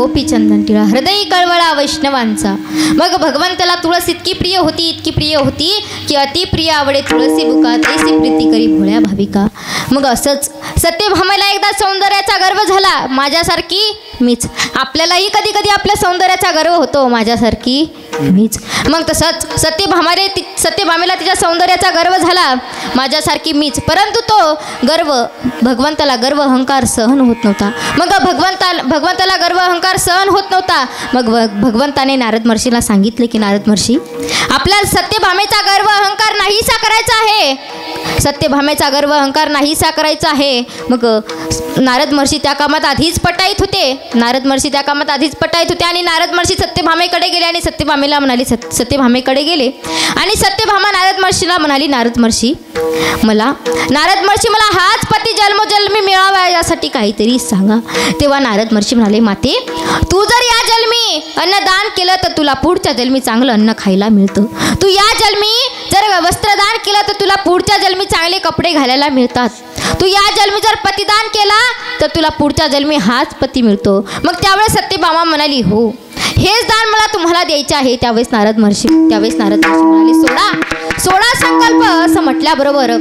S3: गोपी चंदन टिळा हृदयी कळवळा वैष्णवांचा. मग भगवंताला तुळस इतकी प्रिय होती की अति प्रिय आवडे तुळसी बुका तैसी प्रीती करी भोळ्या भाविका. मग असंच सत्यभामेला एकदा सौंदर्याचा गर्व झाला, माझ्यासारखी मीच. आपल्यालाही कधी कधी आपल्या सौंदर्याचा गर्व होतो, माझ्यासारखी मीच. मग तसंच सत्यभामेला तिच्या सौंदर्याचा गर्व झाला, माझ्यासारखी मीच. परंतु तो गर्व भगवंताला गर्व अहंकार सहन होत नव्हता. मग भगवंताला गर्व अहंकार सहन होत नव्हता. मग भगवंताने नारद महर्षीला सांगितले की नारद महर्षी, आपल्या सत्यभामेचा गर्व अहंकार नाहीसा करायचा आहे. सत्यभामेचा गर्व अहंकार नाहीसा करायचा आहे. मग नारद महर्षी त्या कामात आधीच पटाईत होते. आणि नारद महर्षी सत्यभामेकडे गेले आणि सत्यभामेला म्हणाली सत्यभामेकडे गेले आणि सत्यभामा नारद महर्षीला म्हणाली, नारद महर्षी मला हाच पती जन्मोजन्मी मिळावा यासाठी काहीतरी सांगा. तेव्हा नारद महर्षी म्हणाले, माते तू जर या जन्मी अन्नदान केलं तर तुला पुढच्या जन्मी चांगलं अन्न खायला मिळतं. तू या जन्मी जर वस्त्रदान केलं तर तुला पुढच्या जन्मी चांगले कपडे घालायला मिळतात. तू या जन्मी जर पतिदान केला तर तुला पुढच्या जन्मी हाच पती मिळतो. मग त्यावेळेस सत्यभामा म्हणाली, हो हेच दान मला तुम्हाला द्यायचे आहे. त्यावेळेस नारद महर्षी म्हणाले, सोडा संकल्प. असं म्हटल्याबरोबर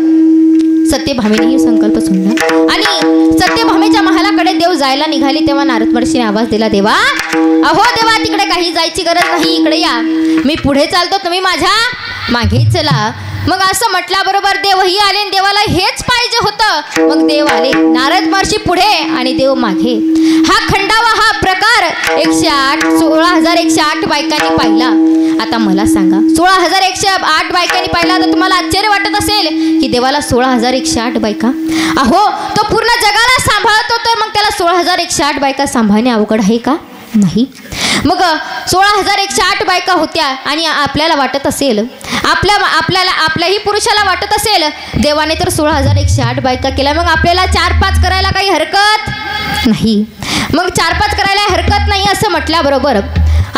S3: सत्यभामेने संकल्प सोडला आणि सत्यभामेच्या महालाकडे देव जायला निघाली. तेव्हा नारद महर्षीने आवाज दिला, देवा अहो देवा, तिकडे काही जायची गरज नाही, इकडे या. मी पुढे चालतो, तुम्ही माझ्या मागे चला. मग असं म्हटल्याबरोबर देवही आले आणि देवाला हेच पाहिजे होतं. मग देव आले, नारद महर्षी पुढे आणि देव मागे. हा खंडावा हा प्रकार 16,108 बायकांनी पाहिला. आता मला सांगा, 16,108 बायकांनी पाहिला तर तुम्हाला आश्चर्य वाटत असेल की देवाला 16,108 बायका. अहो तो पूर्ण जगाला सांभाळतो, तर मग त्याला 16,108 बायका सांभाळणे अवघड आहे का? नाही. मग 16,108 बायका होत्या आणि आपल्याला वाटत असेल, आपल्याही पुरुषाला वाटत असेल देवाने तर 16,108 बायका केल्या, मग आपल्याला 4-5 करायला काही हरकत नाही. मग 4-5 करायला हरकत नाही असं म्हटल्याबरोबर,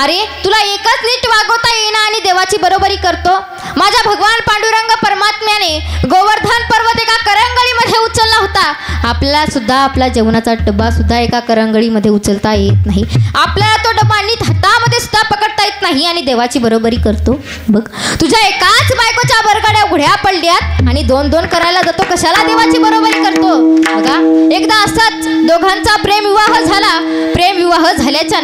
S3: अरे तुला एकच नीट वागवता येईना आणि देवाची बरोबरी करतो. माझ्या भगवान पांडुरंग परमात्म्याने गोवर्धन पर्वत एका करंगळीमध्ये उचलला होता. आपल्याला सुद्धा आपला जेवणाचा डबा सुद्धा एका करंगळीमध्ये उचलता येत नाही. आपल्याला तो डबा नीट हातामध्ये सुद्धा पकडता येत नाही आणि देवाची बरोबरी करतो. बघ, तुझ्या एकाच बायकोच्या बरगड्या उघड्या पडल्यात आणि 2-2 करायला जातो, कशाला देवाची बरोबरी करतो? बघा, एकदा असंच दोघांचा प्रेमविवाह झाला. प्रेमविवाह झाल्याच्या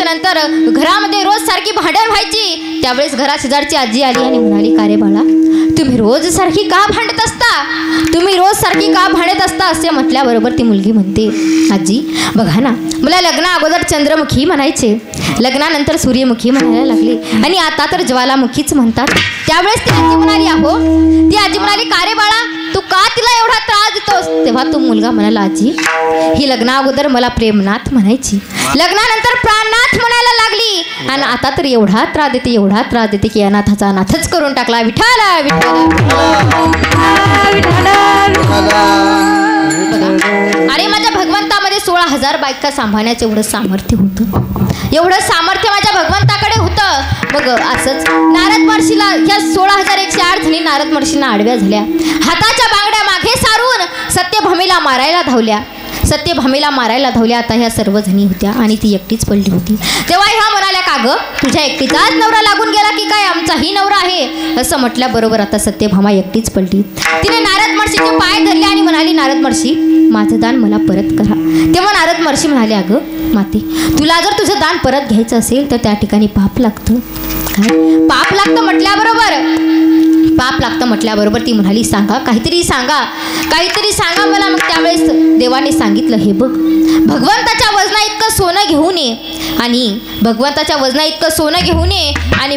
S3: नंतर घरामध्ये रोज सारखी भांडण व्हायची. त्यावेळेस घरा शेजारची आजी आली आणि म्हणाली, का रे बाळा, तुम्ही रोज सारखी का भांडत असता? असे म्हटल्याबरोबर ती मुलगी म्हणते, आजी बघा ना, मला लग्ना अगोदर चंद्रमुखी म्हणायचे, लग्नानंतर सूर्यमुखी म्हणायला लागले आणि आता तर ज्वालामुखीच म्हणतात. त्यावेळेस ती आजी म्हणाली, का रे बाळा, तू का तिला एवढा त्रास देतोस? तेव्हा तो मुलगा म्हणाला, आजी ही लग्ना अगोदर मला प्रेमनाथ म्हणायची, लग्नानंतर प्राणनाथ म्हणायला लागली आणि आता तर एवढा त्रास देते की अनाथाचा अनाथच करून टाकला. विठ्ठल अरे माझ्या भगवंतामध्ये 16,000 बायका सांभाळण्याचं एवढं सामर्थ्य माझ्या भगवंताकडे होतं. मग असंच नारद महर्षीला ह्या 16,108 जणी नारद महर्षींना आडव्या झाल्या. हाताच्या बांगड्या मागे सारून सत्यभामेला मारायला धावल्या. आता ह्या सर्व जणी होत्या आणि ती एकटीच पडली होती. तेव्हा ह्या म्हणाल्या, का ग तुझ्या एकटीचाच नवरा लागून गेला की काय? आमचाही नवरा आहे. असं म्हटल्याबरोबर आता सत्यभामा एकटीच पडली. तिने नारद महर्षीचे पाय धरले आणि म्हणाली, नारद महर्षी माझं दान मला परत करा. तेव्हा नारद महर्षी म्हणाले, अगं माते, तुला जर तुझं दान परत घ्यायचं असेल तर त्या ठिकाणी पाप लागतं. काय पाप लागतं म्हटल्याबरोबर ती म्हणाली, काहीतरी सांगा मला. मग त्यावेळेस देवाने सांगितलं, हे बघ, भगवंताच्या वजना इतकं सोनं घेऊन ये आणि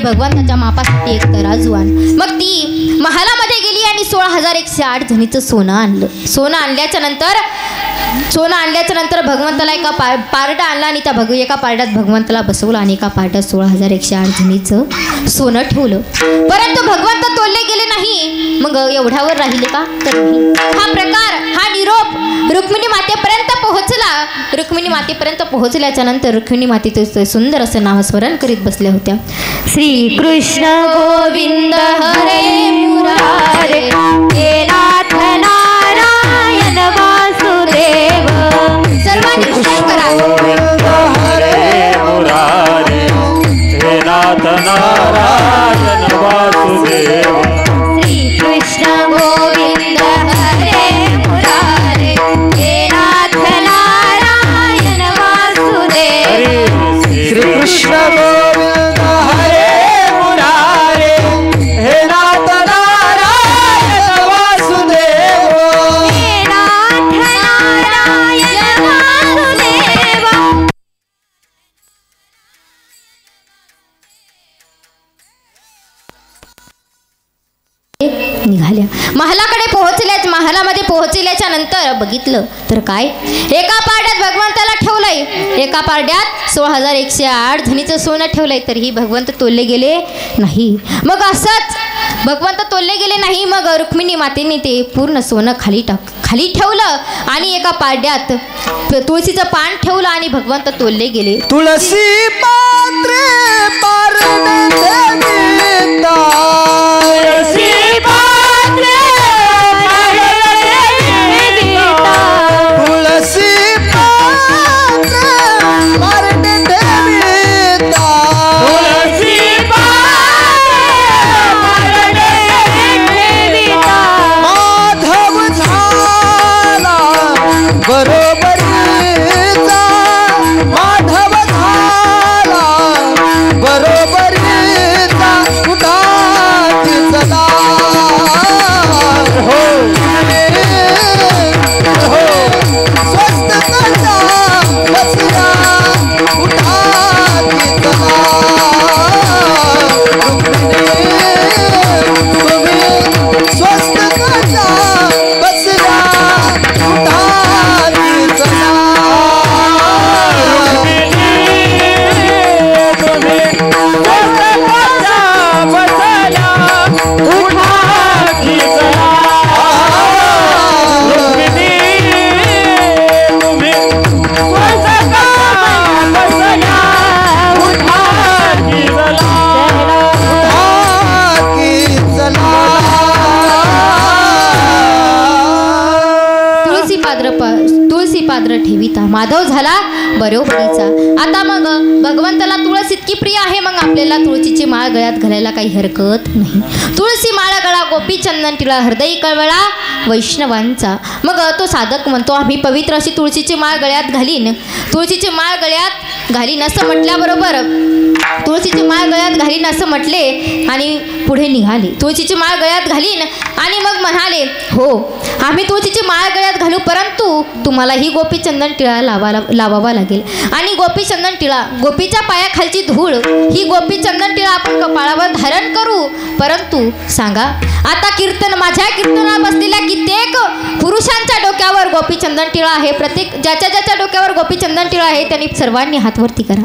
S3: भगवंताच्या मापासाठी एक तराजू आण. मग ती महालामध्ये गेली आणि 16,108 जणीचं सोनं आणलं. सोनं आणल्याच्या नंतर भगवंताला एका पारडा आणला आणि त्या एका पारड्यात भगवंताला बसवलं आणि एका पारड्यात 16,108 जणीचं सोनं ठेवलं. परंतु भगवंत तोलले गेले नाही. मग एवढ्यावर राहिले का? तर हा प्रकार, हा निरोप रुक्मिणी मातेपर्यंत पोहोचल्याच्या नंतर रुक्मिणी माते सुंदर असं नामस्मरण करीत बसल्या होत्या.
S1: श्री कृष्ण गोविंद हरे मुरारे, हे नाथ नारायण वासुदेव.
S3: सर्वांनी करा. महालामध्ये पोहोचल्याच्या नंतर बघितलं तर काय, एका पारड्यात भगवंताला ठेवलंय, एका पारड्यात 16,108 धनीचं सोनं ठेवलंय, तरीही भगवंत तोलले गेले नाही. मग असंच भगवंत तोलले गेले नाही. मग रुक्मिणी मातेने ते पूर्ण सोनं खाली ठेवलं आणि एका पारड्यात तुळशीचं पान ठेवलं आणि भगवंत तोलले गेले.
S2: तुळसी पात्रे पारणे देविता, तुळसी पात्रे पारणे देविता, तुळसी पात्रे पारणे देविता, तुळसी पात्रे पारणे देविता. माधव झाला बरोबरीचा, माधव झाला बरोबरीचा, कुठाची चला हो हो स्वस्त कशा बसला, कुठाची चला तुम्ही स्वस्त कशा बसला, कुठाची चला.
S3: तुळसी पाद्र ठेविता, माधव झाला बरोबरीचा. आता मग भगवंताला तुळस इतकी प्रिय आहे, मग आपल्याला तुळशीची माळ गळ्यात घालायला काही हरकत नाही. तुळशी माळ गळा गोपी चंदन टिळा, हृदय कळवळा वैष्णवांचा. मग तो साधक म्हणतो आम्ही पवित्र अशी तुळशीची माळ गळ्यात घालीन, तुळशीची माळ गळ्यात घालीन असं म्हटल्याबरोबर तुळशीची माळ गळ्यात घालीन असं म्हटले आणि पुढे निघाले. तुळशीची माळ गळ्यात घालीन आणि मग म्हणाले हो आम्ही तुळशीची माळ गळ्यात घालू, परंतु तुम्हाला ही गोपी चंदन टिळा लावावा लागेल. आणि गोपी चंदन टिळा, गोपीच्या पायाखालची धूळ, ही गोपी चंदन टिळा आपण कपाळावर धारण करू. परंतु सांगा आता माझ्या कीर्तनात बसलेल्या कित्येक पुरुषांच्या डोक्यावर गोपी चंदन टिळा आहे. प्रत्येक ज्याच्या डोक्यावर गोपी चंदन टिळा आहे त्यांनी सर्वांनी हातवरती करा.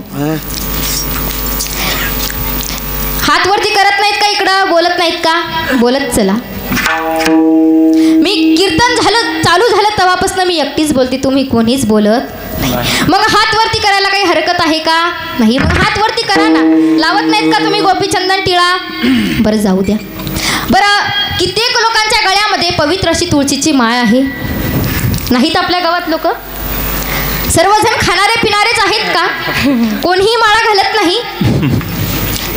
S3: हातवरती करत नाहीत का? इकडं बोलत नाहीत का? बोलत चला. मी कीर्तन चालू झालं तेव्हापासून मी एकटीच बोलते, तुम्ही कोणीच बोलत नाही. मग हात वरती करायला काही हरकत आहे का? नाही. मग हात वरती करा ना. लावत नाहीत का तुम्ही गोपी चंदन टिळा? बरं जाऊ द्या. बरं कित्येक लोकांच्या गळ्यामध्ये पवित्र अशी तुळशीची माळ आहे. नाहीत आपल्या गावात लोक? सर्वजण खाणारे पिणारेच आहेत का? कोणीही माळा घालत नाही?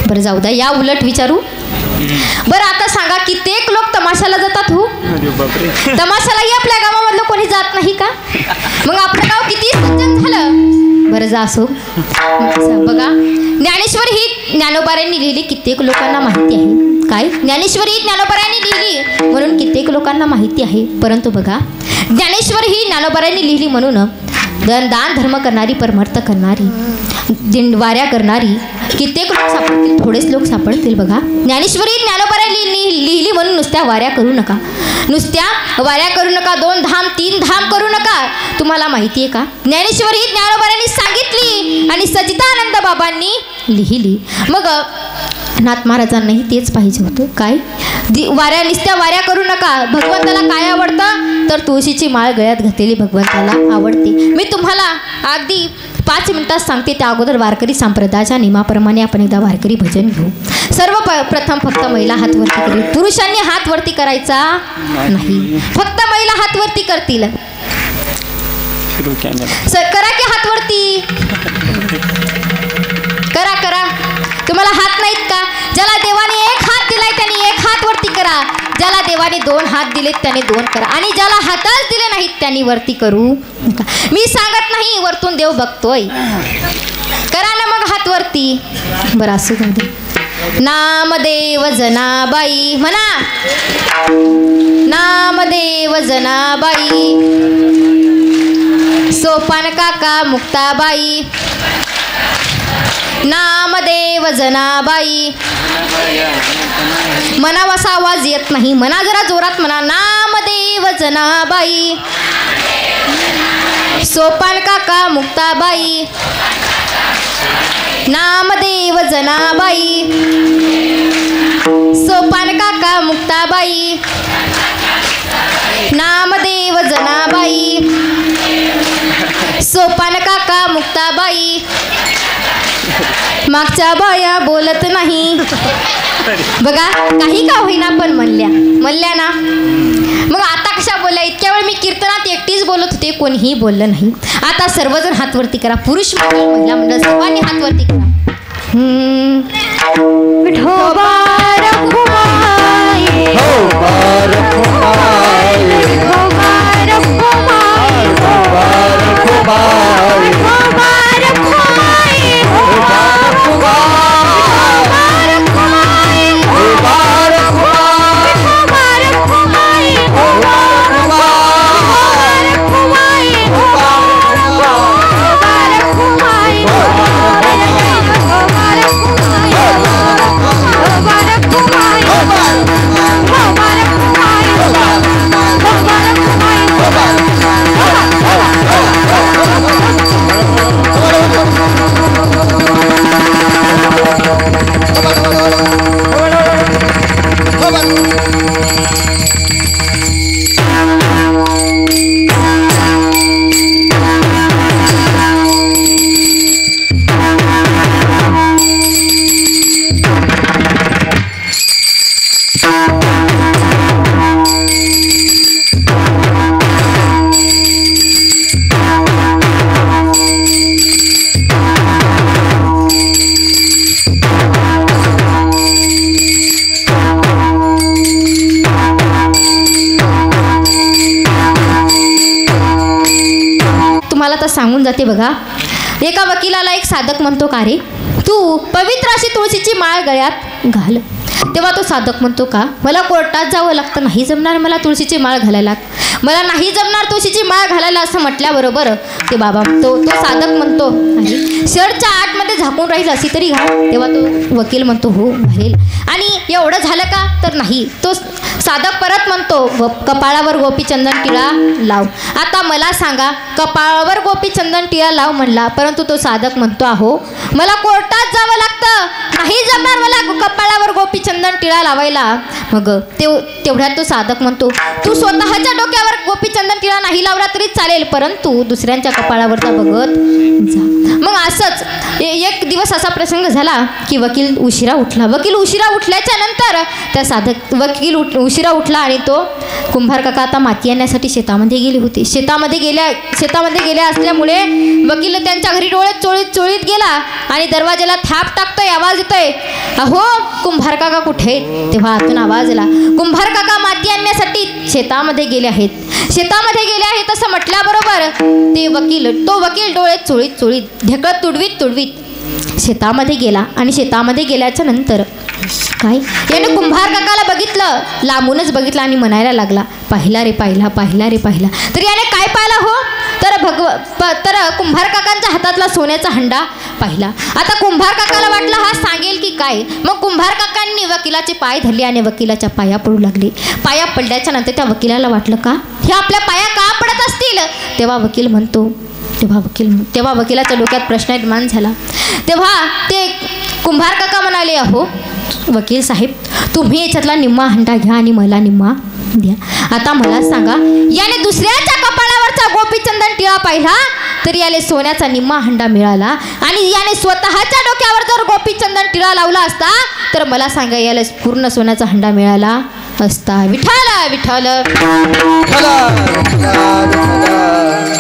S3: बरं जाऊ द्या, या उलट विचारू. बरं आता सांगा कित्येक लोक तमाशाला जातात हो? तमाशालाही आपल्या गावामधलं कोणी जात नाही का? मग आपलं गाव किती सज्जन झालं. बरं जा असो. बघा ज्ञानेश्वरी ही ज्ञानोबाऱ्यांनी लिहिली, कित्येक लोकांना माहिती आहे. काय? ज्ञानेश्वरी ही ज्ञानोबाऱ्यांनी लिहिली म्हणून कित्येक लोकांना माहिती आहे. परंतु बघा ज्ञानेश्वरी ही ज्ञानोबाऱ्यांनी लिहिली म्हणून दान धर्म करणारी, परमार्थ करणारी, वाऱ्या करणारी कित्येक लोक सापडतील, थोडेच लोक सापडतील. बघा ज्ञानेश्वरी ज्ञानोबाऱ्यांनी लिहिली म्हणून नुसत्या वाऱ्या करू नका, नुसत्या वाऱ्या करू नका, 2 धाम 3 धाम करू नका. तुम्हाला माहिती आहे का ज्ञानेश्वरी ज्ञानोबाऱ्यांनी सांगितली आणि सच्चिदानंद बाबांनी लिहिली. मग नाथ महाराजांनाही तेच पाहिजे होतं. काय? नुसत्या वाऱ्या करू नका. भगवंताला काय आवडतं? तर तुळशीची माळ गळ्यात घातलेली भगवंताला आवडते. मी तुम्हाला अगदी 5 मिनिटात सांगते. त्या अगोदर वारकरी संप्रदायाच्या नियमाप्रमाणे आपण एकदा वारकरी भजन घेऊ. सर्वप्रथम फक्त महिला हात वरती करेल, पुरुषांनी हात वरती करायचा नाही. फक्त महिला हात वरती करतील. करा की हात वरती करा. तुम्हाला हात नाहीत का? ज्याला देवाने 1 हात दिलाय त्यांनी 1 हात वरती करा. ज्याला देवाने 2 हात दिलेत त्याने 2 करा. आणि ज्याला हातच दिले नाहीत त्यांनी वरती करू नका. मी सांगत नाही, वरतून देव बघतोय. करा ना मग हात वरती. बरं असू दे. नामदेव जनाबाई म्हणा. नामदेव जनाबाई, सोपान काका मुक्ताबाई, नामदेव जनाबाई. मनावासा आवाज येत नाही, मना जरा जोरात म्हणा. नामदेव जनाबाई, सोपान काका मुक्ताबाई, नामदेव जनाबाई, सोपान काका मुक्ताबाई, नामदेव जनाबाई, सोपान काका मुक्ताबाई. मागच्या बाया बोलत नाही बघा, काही का होईना पण म्हणल्या ना. मग आता कशा बोलल्या? इतक्या वेळ मी कीर्तनात एकटीच बोलत होते, कोणीही बोललं नाही. आता सर्वजण हात वरती करा, पुरुष मंडळ महिला मंडळ सर्वांनी हात वरती करा.
S1: विठोबा रखुमाई, विठोबा रखुमाई, विठोबा रखुमाई, विठोबा रखुमाई, विठोबा रखुमाई, विठोबा रखुमाई, विठोबा रखुमाई, विठोबा रखुमाई, विठोबा रखुमाई, विठोबा रखुमाई,
S3: सांगून जाते बघा. एका वकिलाला एक साधक म्हणतो, का रे तू पवित्र अशी तुळशीची माळ गळ्यात घाल. तेव्हा तो साधक म्हणतो, का मला कोर्टात जावं लागतं, नाही जमणार मला तुळशीची माळ घालायला, मला नाही जमणार तुळशीची माळ घालायला असं म्हटल्याबरोबर ते बाबा तो साधक म्हणतो, शर्टच्या आतमध्ये झाकून राहील अशी तरी घाल. तेव्हा तो वकील म्हणतो, हो घालेल. आणि एवढं झालं का? तर नाही. तो साधक परत म्हणतो, कपाळावर गोपीचंदन टिळा लाव. आता मला सांगा, कपाळावर गोपीचंदन टिळा लाव म्हणला, परंतु तो साधक म्हणतो, अहो मला कोर्टात जावं लागतं, नाही जमणार मला कपाळावर गोपीचंदन टिळा लावायला. मग तेवढ्यात तो साधक म्हणतो, तू स्वतःच्या डोक्यावर गोपीचंदन टिळा नाही लावला तरी चालेल, परंतु दुसऱ्यांच्या कपाळावरचा बघत जा. मग असंच एक दिवस असा प्रसंग झाला की वकील उशिरा उठला. वकील उशिरा उठल्याच्या नंतर त्या वकील उशिरा उठला आणि तो कुंभार काका आता माती आणण्यासाठी शेतामध्ये गेले होते. शेतामध्ये गेल्या असल्यामुळे वकील त्यांच्या घरी डोळे चोळीत गेला आणि दरवाजाला थाप टाकतोय, आवाज येतोय, अहो कुंभार काका कुठे? तेव्हा आतून आवाज आला, कुंभार काका माती आणण्यासाठी शेतामध्ये गेले आहेत असं म्हटल्याबरोबर तो वकील डोळे चोळीत ढेकळत तुडवीत शेतामध्ये गेला. आणि शेतामध्ये गेल्याच्या नंतर काय, याने कुंभार काकाला बघितलं, लांबूनच बघितलं आणि म्हणायला लागला, पाहिला रे पाहिला. तर याने काय पाहिला हो? तर कुंभार काकांच्या हातातला सोन्याचा हंडा पाहिला. आता कुंभार काकाला वाटलं हा सांगेल की काय. मग कुंभार काकांनी वकिलाचे पाय धरले आणि वकिलाच्या पाया पडू लागले. पाया पडल्याच्या नंतर त्या वकिलाला वाटलं, का हे आपल्या पाया का पडत असतील? तेव्हा वकिलाच्या डोक्यात प्रश्न निर्माण झाला. तेव्हा ते कुंभार काका म्हणाले, अहो वकील साहेब, तुम्ही याच्यातला निम्मा हंडा घ्या आणि मला निम्मा द्या. आता मला सांगा, याने दुसऱ्याच्या कपाळावरचा गोपीचंदन टिळा पाहिला तर याने सोन्याचा निम्मा हंडा मिळाला, आणि याने स्वतःच्या डोक्यावर जर गोपीचंदन टिळा लावला असता तर मला सांगा, याला पूर्ण सोन्याचा हंडा मिळाला असता. विठ्ठल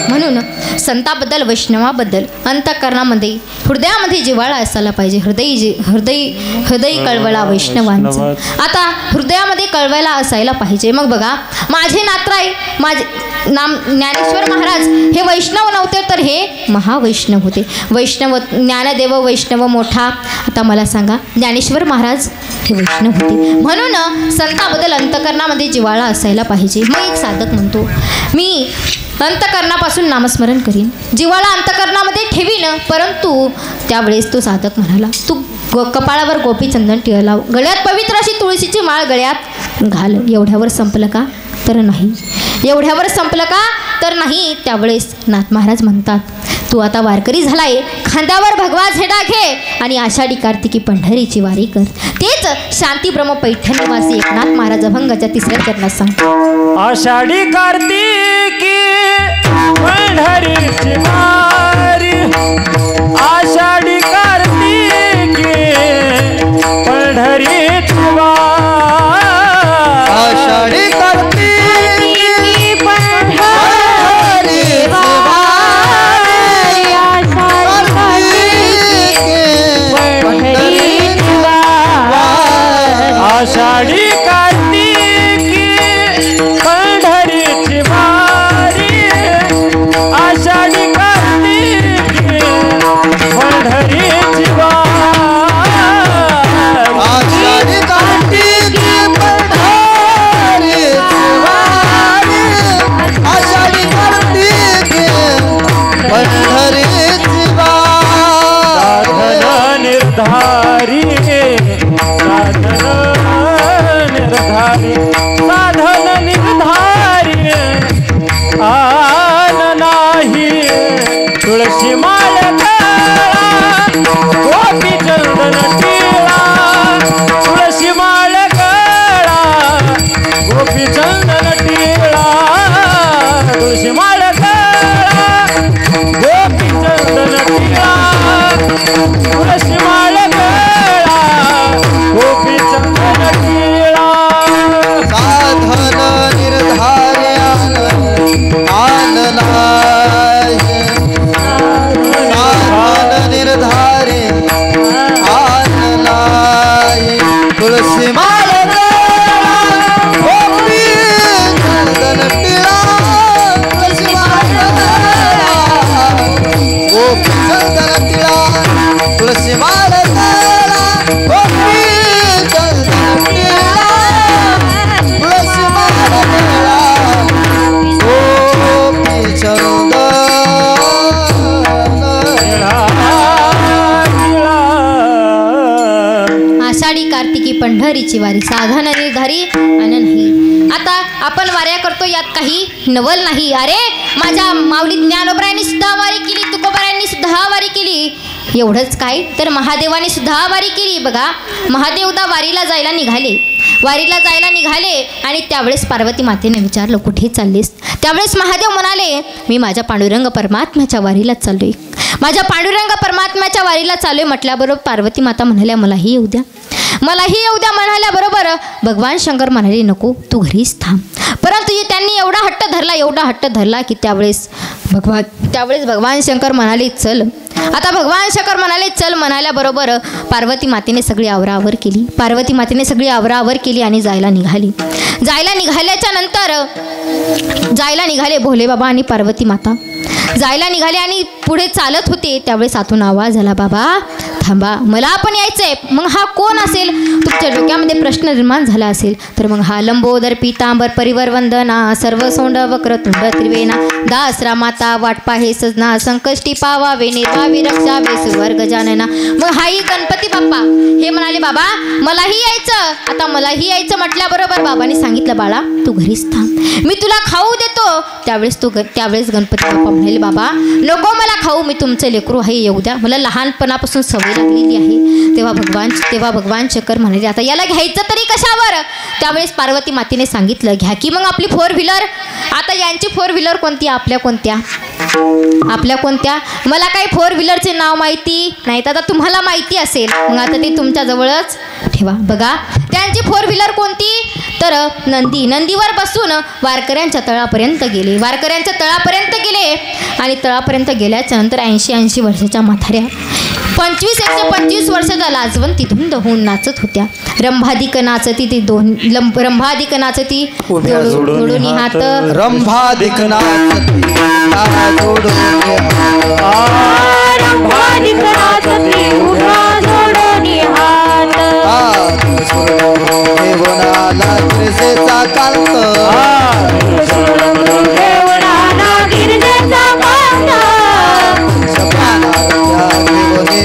S3: म्हणून संताबद्दल, वैष्णवाबद्दल अंतःकरणामध्ये, हृदयामध्ये जिव्हाळा असायला पाहिजे. हृदय कळवळा वैष्णवांचा. आता हृदयामध्ये कळवायला असायला पाहिजे. मग बघा, माझे नातराय, माझे नाम ज्ञानेश्वर महाराज हे वैष्णव नव्हते तर हे महावैष्णव होते. वैष्णव ज्ञानदेव वैष्णव मोठा. आता मला सांगा, ज्ञानेश्वर महाराज हे वैष्णव होते. म्हणून संताबद्दल अंतःकरणामध्ये जिव्हाळा असायला पाहिजे. मग एक साधक म्हणतो, मी अंतःकरणापासून नामस्मरण करीन, जिव्हाळा अंतःकरणामध्ये ठेवीन. परंतु त्यावेळेस तो साधक म्हणाला, तू कपाळावर गोपीचंदन टिळा लाव, गळ्यात पवित्र अशी तुळशीची माळ गळ्यात घाल. एवढ्यावर संपलं का? तर नाही. एवढ्यावर संपलं का तर नाही. त्यावेळेस नाथ महाराज म्हणतात, तू आता वारकरी झालाय, खांद्यावर भगवा झेंडा घे आणि आषाढी कार्तिकी पंढरीची वारी कर. तेच शांती ब्रह्म पैठण निवासी एकनाथ महाराज अभंगाच्या 3ऱ्या चरणात सांगतो.
S2: आषाढी कार्तिकी पंढरीची वारी, आषाढी कार्तिकी पंढरीची वारी, आषाढी कार्तिकी पंढरीची वारी, आषाढी कार्तिकी पंढरीची वारी, आषाढी कार्तिकी पंढरीची वारी, आषाढी कार्तिकी पंढरीची वारी, आषाढी कार्तिकी पंढरीची वारी. साधन निर्धारी, साधन निर्धारी, साधन निर्धारी आन नाही. तुळशी माळ गळा, गोपी चंदन टिळा, तुळशी माळ गळा, गोपी चंदन टिळा, तुळशी माळ गळा, गोपी चंदन टिळा, तुळशी माळ गळा, गोपी चंदन टिळा. साधन निर्धारी आन नाही, साधन निर्धारी आन नाही. तुळशी माळ गळा, गोपी चंदन टिळा, तुळशी माळ गळा, गोपी चंदन टिळा, तुळशी माळ गळा, गोपी चंदन टिळा, तुळशी माळ गळा, गोपी चंदन
S3: आषाढी कार्तिकी पंढरीची वारी, साधन निर्धारी आन नाही. आता आपण वाऱ्या करतो, यात काही नवल नाही. अरे माझ्या माऊली ज्ञानोबरायांनी सुद्धा वारी केली, तुकोबरायांनी सुद्धा वारी केली. एवढंच काय तर महादेवाने सुद्धा वारी केली. बघा, महादेवदा वारीला जायला निघाले, वारीला जायला निघाले आणि त्यावेळेस पार्वती मातेने विचारलं, कुठे चाललेस? त्यावेळेस महादेव म्हणाले, मी माझ्या पांडुरंग परमात्म्याच्या वारीला चाललोय, माझ्या पांडुरंग परमात्म्याच्या वारीला चाललोय म्हटल्याबरोबर पार्वती माता म्हणाल्या, मलाही येऊ द्या, मलाही येऊ द्या म्हणाल्याबरोबर भगवान शंकर म्हणाले, नको तू घरीच थांब. परंतु त्यांनी एवढा हट्ट धरला, एवढा हट्ट धरला की त्यावेळेस भगवान शंकर म्हणाले, चल. आता भगवान शंकर म्हणाले, चल म्हणाल्याबरोबर पार्वती मातेने सगळी आवराआवर केली. पार्वती मातेने सगळी आवराआवर केली आणि जायला निघाली. जायला निघाल्याच्या नंतर जायला निघाले भोले बाबा आणि पार्वती माता. जायला निघाले आणि पुढे चालत होते. त्यावेळेस आतून आवाज आला, बाबा थांबा, मला पण यायचंय. मग हा कोण असेल? तुमच्या डोक्यामध्ये प्रश्न निर्माण झाला असेल तर मग हा लंबोदर पीतांबर परिवर वंदना सर्व सोंड वक्रतुंड त्रिवेणा दासरा माता वाटपा हे सजना संकष्टी पावावे निर्भावी रक्षावे सुवर गजानना. मग हाही गणपती बाप्पा हे म्हणाले, बाबा मलाही यायचं. आता मलाही यायचं म्हटल्याबरोबर बाबांनी सांगितलं, बाळा तू घरीच थांब, मी तुला खाऊ देतो. त्यावेळेस गणपती बाप्पा म्हणाले, बाबा नको मला खाऊ, मी तुमचं लेकरू आहे, येऊ द्या, मला लहानपणापासून सवय लागलेली आहे. तेव्हा भगवान शंकर म्हणाले, आता याला घ्यायचं तरी कशावर? त्यावेळेस पार्वती मातेने सांगितलं, घ्या की मग आपली 4 व्हीलर. आता यांची 4 व्हीलर कोणती? आपल्या कोणत्या? मला काही 4 व्हीलरचे नाव माहिती नाही, तर आता तुम्हाला माहिती असेल, मग आता ते तुमच्याजवळच ठेवा. बघा त्यांची 4 व्हीलर कोणती? तर नंदीवर बसून वारकऱ्यांच्या तळापर्यंत गेले. आणि तळापर्यंत गेल्याच्या नंतर 80 वर्षाच्या म्हाताऱ्या 25 वर्षाच्या लाजवंती धुंद होऊन नाचत होत्या. रंभादिक नाचती ती रंभादिक नाचती जोडून हात,
S2: रंभादिक नाचती जोडून हात, देवनाला गिरजेचा कांत,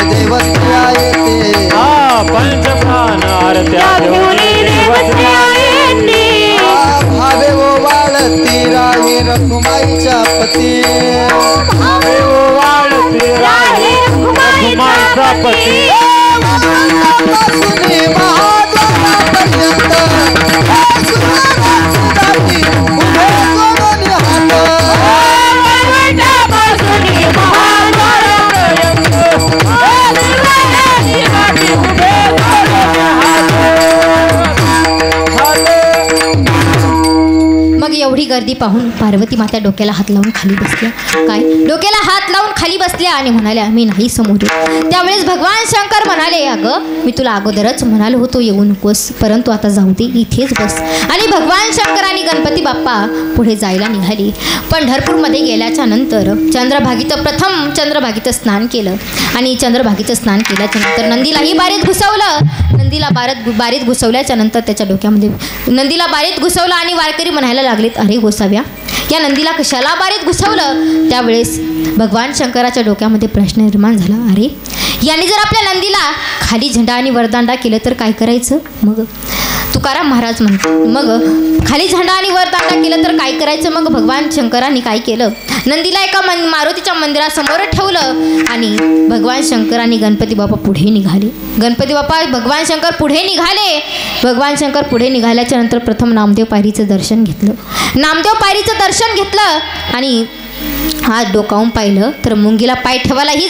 S2: देवस्त्रिया येते, पंचप्राण आरत्या घेऊन देवस्त्रिया येते, भावे ओ वाळती राज रखुमाईच्या पती
S1: वाढते राही रखुमाईचा पती
S2: पासून महाद्वारापर्यंत
S3: मग एवढी गर्दी पाहून पार्वती माता डोक्याला हात लावून खाली बसल्या. काय डोक्याला हात लावून खाली बसल्या आणि म्हणाल्या मी नाही समोर येत. त्यावेळेस भगवान शंकर म्हणाले अगं मी तुला अगोदरच म्हणालो होतो येऊ नकोस, परंतु आता जाऊ दे इथेच बस. आणि भगवान शंकर आणि गणपती बाप्पा पुढे जायला निघाली. पंढरपूरमध्ये गेल्याच्या नंतर प्रथम चंद्रभागीत स्नान केलं आणि चंद्रभागीचं स्नान केल्याच्या नंतर नंदीलाही बारीत घुसवलं. नंदीला बारीत घुसवल्याच्या नंतर त्याच्या डोक्यामध्ये नंदीला बारीत घुसवलं आणि वारकरी म्हणायला लागलेत अरे गोसाव्या या नंदीला कशाला बारीत घुसवलं. त्यावेळेस भगवान शंकराच्या डोक्यामध्ये प्रश्न निर्माण झाला अरे याने जर आपल्या नंदीला खाली झेंडा आणि वरदांडा केलं तर काय करायचं. मग तुकाराम महाराज म्हणतात मग खाली झेंडा आणि वरदांडा केलं तर काय करायचं. मग भगवान शंकरांनी काय केलं नंदीला एका मारुतीच्या मंदिरासमोर ठेवलं आणि भगवान शंकर आणि गणपती बाप्पा पुढे निघाले. भगवान शंकर पुढे निघाल्याच्या नंतर प्रथम नामदेव पायरीचं दर्शन घेतलं आणि हात डोकावून पाहिलं तर मुंगीला पाय ठेवायलाही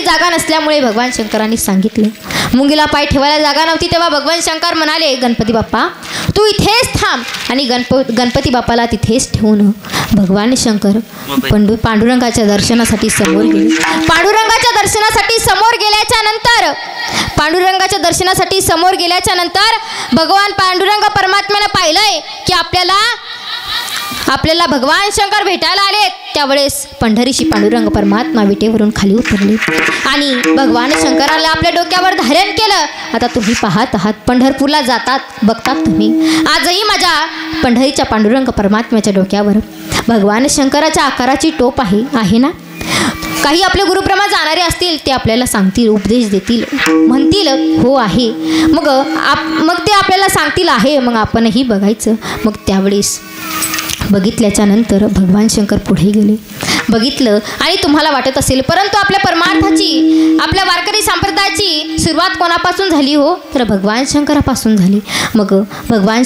S3: जागा नसल्यामुळे भगवान शंकरांनी सांगितलं मुंगीला पाय ठेवायला जागा नव्हती. तेव्हा भगवान शंकर म्हणाले गणपती बाप्पा तू इथेच थांब आणि गणपती बाप्पाला तिथेच ठेवून भगवान शंकर पांडुरंगाच्या दर्शनासाठी समोर गेले. पांडुरंगाच्या दर्शनासाठी समोर गेल्याच्या नंतर भगवान पांडुरंग परमात्म्याने पाहिलंय की आपल्याला भगवान शंकर भेटायला आले. त्यावेळेस पंढरीशी पांडुरंग परमात्मा विटेवरून खाली उतरले आणि भगवान शंकराला आपल्या डोक्यावर धारण केलं. आता तुम्ही पाहत आहात पंढरपूरला जातात बघतात तुम्ही आजही माझ्या पंढरीच्या पांडुरंग परमात्म्याच्या डोक्यावर भगवान शंकराच्या आकाराची टोप आहे ना. काही आपले गुरुब्रह्मा जाणारे असतील ते आपल्याला सांगतील उपदेश देतील म्हणतील हो आहे. मग ते आपल्याला सांगतील आहे मग आपणही बघायचं. मग त्यावेळेस बघितल्याच्या नंतर भगवान शंकर पुढे गेले बघितलं आणि तुम्हाला वाटत असेल परंतु आपल्या परमार्थाची आपल्या वारकरी संप्रदायाची सुरुवात कोणापासून झाली हो तर भगवान शंकरापासून झाली. मग भगवान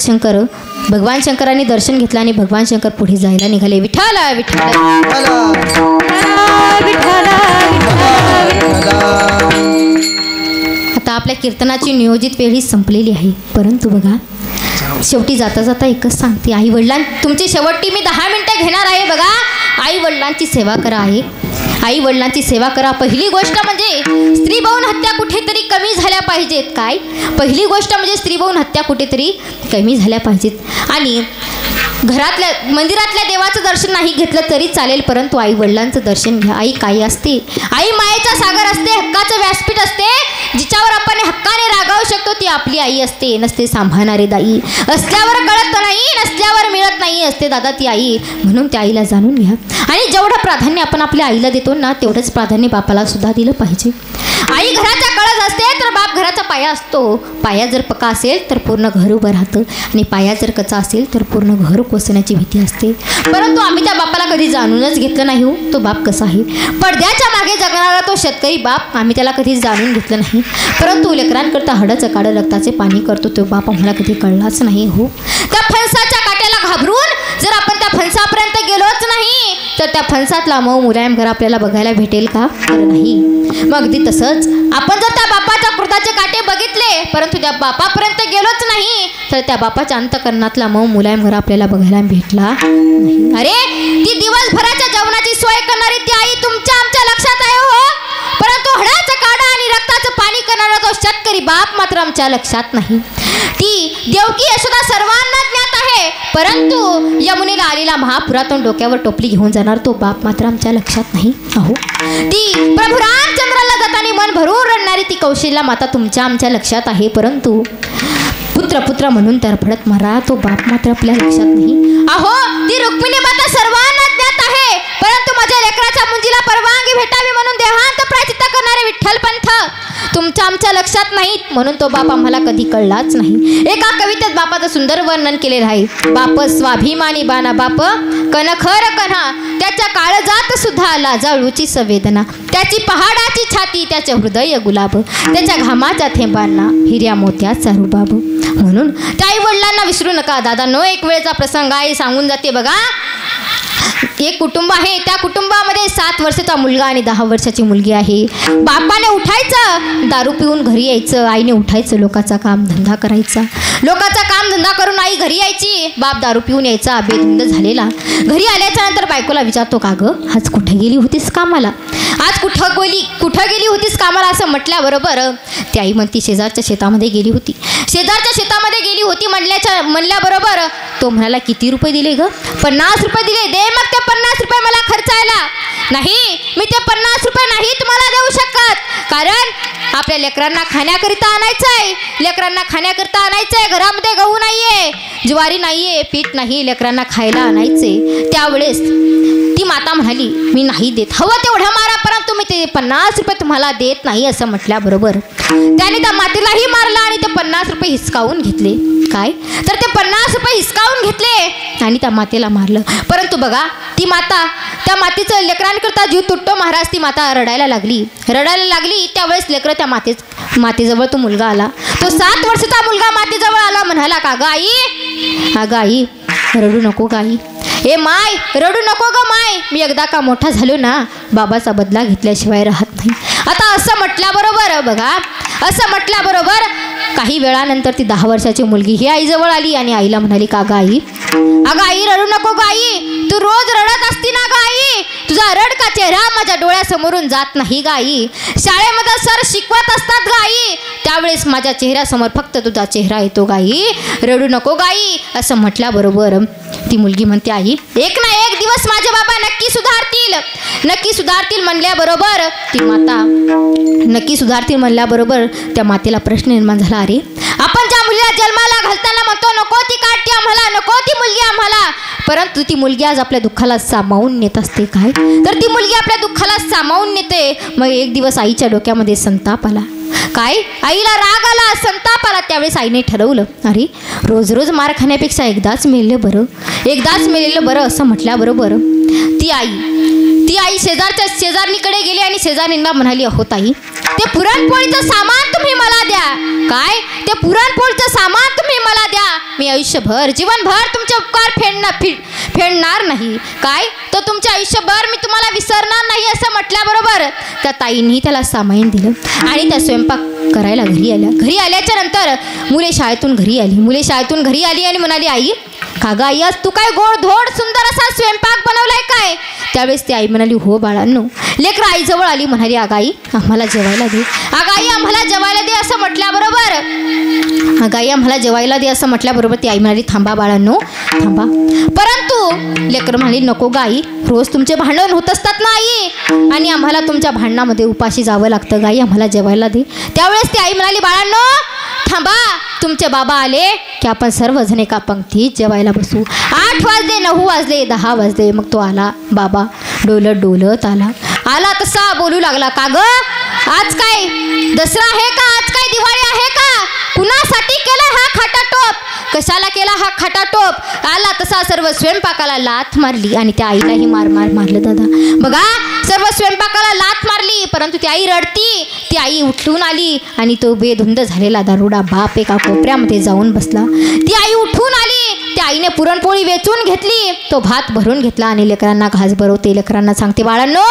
S3: शंकरांनी दर्शन घेतलं आणि भगवान शंकर पुढे जायला निघाले. विठ्ठल विठ्ठल आता आपल्या कीर्तनाची नियोजित वेळ ही संपलेली आहे परंतु बघा शेवटी जाता जाता एकच सांगते आई वडिलां तुमची शेवटी मी 10 मिनिटं घेणार आहे. बघा आई वडिलांची सेवा करा आई वडिलांची सेवा करा. पहिली गोष्ट म्हणजे स्त्री भ्रूण हत्या कुठेतरी कमी झाल्या पाहिजेत. काय पहिली गोष्ट म्हणजे स्त्री भ्रूण हत्या कुठेतरी कमी झाल्या पाहिजेत आणि घरातल्या मंदिरातल्या देवाचं दर्शन नाही घेतलं तरी चालेल परंतु आई वडिलांचं दर्शन घ्या. आई काय असते आई मायेचा सागर असते हक्काचं व्यासपीठ असते. जिच्यावर आपण हक्काने रागावू शकतो ती आपली आई असते. नसते सांभाळणारी दाई असल्यावर कळत नाही नसल्यावर मिळत नाही असते दादा ती आई. म्हणून त्या आईला जाणून घ्या आणि जेवढं प्राधान्य आपण आपल्या आईला देतो ना तेवढंच प्राधान्य बापाला सुद्धा दिलं पाहिजे. आई घराचा कळस असते तर बाप घराचा पाया असतो. पाया जर पक्का असेल तर पूर्ण घर उभं राहतं आणि पाया जर कच्चा असेल तर पूर्ण घर कोसण्याची भीती असते. परंतु आम्ही त्या बापाला कधी जाणूनच घेतलं नाही हो. तो बाप कसा आहे पडद्याच्या मागे जगणारा तो शेतकरी बाप आम्ही त्याला कधी जाणून घेतलं नाही. परंतु लेकरांकरता हडचं काढं रक्ताचे पाणी करतो तो बाप आम्हाला कधी कळलाच नाही हो. त्या फणसाच्या काट्याला घाबरून जर आपण त्या फणसापर्यंत गेलोच नाही तर त्या फणसातला मऊ मुलायम घर आपल्याला बघायला भेटेल का तर नाही. मग अगदी तसंच आपण जर त्या बापाच्या कृताचे काटे बघितले परंतु त्या बापापर्यंत गेलोच नाही तर त्या बापाच्या अंतकरणातला मऊ मुलायम घर आपल्याला बघायला भेटला नाही. अरे ती दिवसभराच्या जेवणाची सोय करणारी ती आई तुमच्या आमच्या लक्षात आहे हो परंतु हडाचं काढा आणि रक्ताचं पाणी करणारा तो शेतकरी बाप मात्र आमच्या लक्षात नाही. ती देवकी यशोदा सर्वांना ज्ञात आहे परंतु यमुनेला आलेला महापुरातून डोक्यावर टोपली घेऊन जाणार तो बाप मात्र आमच्या लक्षात नाही. अहो ती प्रभू रामचंद्राला जाताना मन भरून रडणारी ती कौशल्या माता तुमच्या आमच्या लक्षात आहे परंतु पुत्र म्हणून तरफडत मारा तो बाप मात्र आपल्या लक्षात नाही. अहो ती रुक्मिणी माता सर्वांना ज्ञात आहे परंतु माझ्या लेकराच्या मुंजीला परवानगी भेटावी म्हणून देहांत प्रायचित्त करणारे विठ्ठलपंथ तुमच्या आमच्या लक्षात नाहीत, म्हणून तो बाप आम्हाला कधी कळलाच नाही. एका कवितेत बापाचं सुंदर वर्णन केलेलं आहे. बाप स्वाभिमानी बाना बाप कणखर कन्हा, त्याच्या काळजात सुद्धा लाजाळूची संवेदना, त्याची पहाडाची छाती, त्याचे हृदय गुलाब, त्याच्या घामाच्या थेंबांना हिऱ्या मोत्याचा रुबाब. म्हणून त्या आई वडिलांना विसरू नका. दादांनो, एक वेळेचा प्रसंग आहे, सांगून जाते बघा. एक कुटुंब आहे, त्या कुटुंबामध्ये 7 वर्षाचा मुलगा आणि 10 वर्षाची मुलगी आहे. बापाने उठायचं, दारू पिऊन घरी यायचं, आईने उठायचं, लोकांचा कामधंदा करायचा. लोकांचा कामधंदा करून आई घरी यायची, बाप दारू पिऊन यायचा बेधुंद झालेला. घरी आल्याच्या नंतर बायकोला विचारतो, का गं आज कुठे गेली होतीस कामाला, आज कुठं गेली होतीस कामाला असं म्हटल्याबरोबर ती आई म्हणती शेजारच्या शेतामध्ये गेली होती. शेजारच्या शेतामध्ये गेली होती म्हणल्याबरोबर तो म्हणाला, किती रुपये दिले ग? 50 रुपये दिले. दे मग ते 50 रुपये मला खर्चायला. नाही, मी ते 50 रुपये नाही तुम्हाला देऊ शकत, कारण आपल्या लेकरांना खाण्याकरिता आणायचं आहे, लेकरांना खाण्याकरिता आणायचं आहे. घरामध्ये गहू नाहीये, ज्वारी नाहीये, पीठ नाही, लेकरांना खायला आणायचे. त्यावेळेस ती माता म्हणाली, मी नाही देत, हवं तेवढं मारा, परंतु मी ते 50 रुपये तुम्हाला देत नाही असं म्हटल्याबरोबर त्याने त्या मातेलाही मारला आणि ते 50 रुपये हिसकावून घेतले. काय तर ते 50 रुपये हिसकावून घेतले आणि त्या मातेला मारलं. परंतु बघा, ती माता, त्या मातेचं लेकरांकरता जीव तुटतो महाराज. ती माता रडायला लागली. त्यावेळेस लेकरं त्या मातेजवळ तो मुलगा आला. तो 7 वर्षाचा मुलगा मातेजवळ आला, म्हणाला, का ग आई, अगं आई रडू नको गाई, ए माय रडू नको ग माय, मी एकदा का मोठा झालो ना, बाबाचा बदला घेतल्याशिवाय राहत नाही. आता असं म्हटल्याबरोबर बघा, असं म्हटल्याबरोबर काही वेळानंतर ती 10 वर्षाची मुलगी ही आईजवळ आली आणि आईला म्हणाली, का ग आई, अगं आई रडू नको ग आई, तू रोज रडत असती ना ग आई, तुझा रडका चेहरा माझ्या डोळ्यासमोरून जात नाही ग आई. शाळेमध्ये सर शिकवत असतात ग आई, त्यावेळेस माझ्या चेहऱ्यासमोर फक्त तुझा चेहरा येतो ग आई, रडू नको ग आई. असं म्हटल्याबरोबर ती मुलगी म्हणते, आई एक ना एक दिवस माझे बाबा नक्की सुधारतील म्हणल्याबरोबर ती माता नक्की सुधारतील म्हणल्याबरोबर त्या मातेला प्रश्न निर्माण झाला, अरे आपण ज्या मुलीला जन्माला घालताना म्हणतो नको ती काठी आम्हाला, नको ती मुलगी आम्हाला, परंतु ती मुलगी आज आपल्या दुःखाला सामावून नेत असते. काय तर ती मुलगी आपल्या दुःखाला सामावून नेते. मग एक दिवस आईच्या डोक्यामध्ये संताप आला. काय आईला राग आला, संताप आला. त्यावेळेस आईने ठरवलं, अरे रोज रोज मार खाण्यापेक्षा एकदाच मेलेलं बरं असं म्हटल्याबरोबर ती आई शेजारणीकडे गेली आणि शेजारणींना म्हणाली, अहो ताई, ते पुरणपोळीचं सामान तुम्ही मला द्या. काय ते पुरणपोळीचं सामान तुम्ही मला द्या, मी आयुष्यभर जीवनभर तुमचे उपकार फेडणार नाही. काय तर तुमच्या आयुष्यभर मी तुम्हाला विसरणार नाही असं म्हटल्याबरोबर त्या ताईंनी त्याला सामान दिलं आणि त्या स्वयंपाक करायला घरी आल्या. घरी आल्याच्या नंतर मुले शाळेतून घरी आली आणि म्हणाली, आई का ग आई, आज तू काय गोडधोड सुंदर असा स्वयंपाक बनवलाय काय? त्यावेळेस ती आई म्हणाली, हो बाळांनो. लेकरं आईजवळ आली, म्हणाली, अगाई आम्हाला जेवायला दे, अगाई आम्हाला जेवायला दे असं म्हटल्याबरोबर ती आई म्हणाली, थांबा बाळांनो थांबा. परंतु लेकरं म्हणाली, नको गाई, रोज तुमचे भांडण होत असतात ना आई, आणि आम्हाला तुमच्या भांडणामध्ये उपाशी जावं लागतं, गाई आम्हाला जेवायला दे. त्यावेळेस ती आई म्हणाली, बाळांनो थांबा, तुमचे बाबा आले की आपण सर्वजण एका पंक्तीत जेवायला बसू. 8 वाजले, 9 वाजले, 10 वाजले. मग तो आला, बाबा डोलत आला तसा बोलू लागला, का ग आज काय दसरा आहे का, आज काय दिवाळी आहे का, कुणासाठी केला हा खाटाटोप, कशाला केला हा खाटाटोप? आला तसा सर्व स्वयंपाकाला लाथ मारली आणि त्या आईलाही मारलं. दादा बघा, सर्व स्वयंपाकाला लाथ मारली, परंतु ती आई रडती. ती आई उठून आली आणि तो बेधुंद झालेला दारुडा बाप एका कोपऱ्यामध्ये जाऊन बसला. ती आई उठून आली, त्या आईने पुरणपोळी वेचून घेतली, तो भात भरून घेतला आणि लेकरांना घास भरवते. लेकरांना सांगते, बाळांनो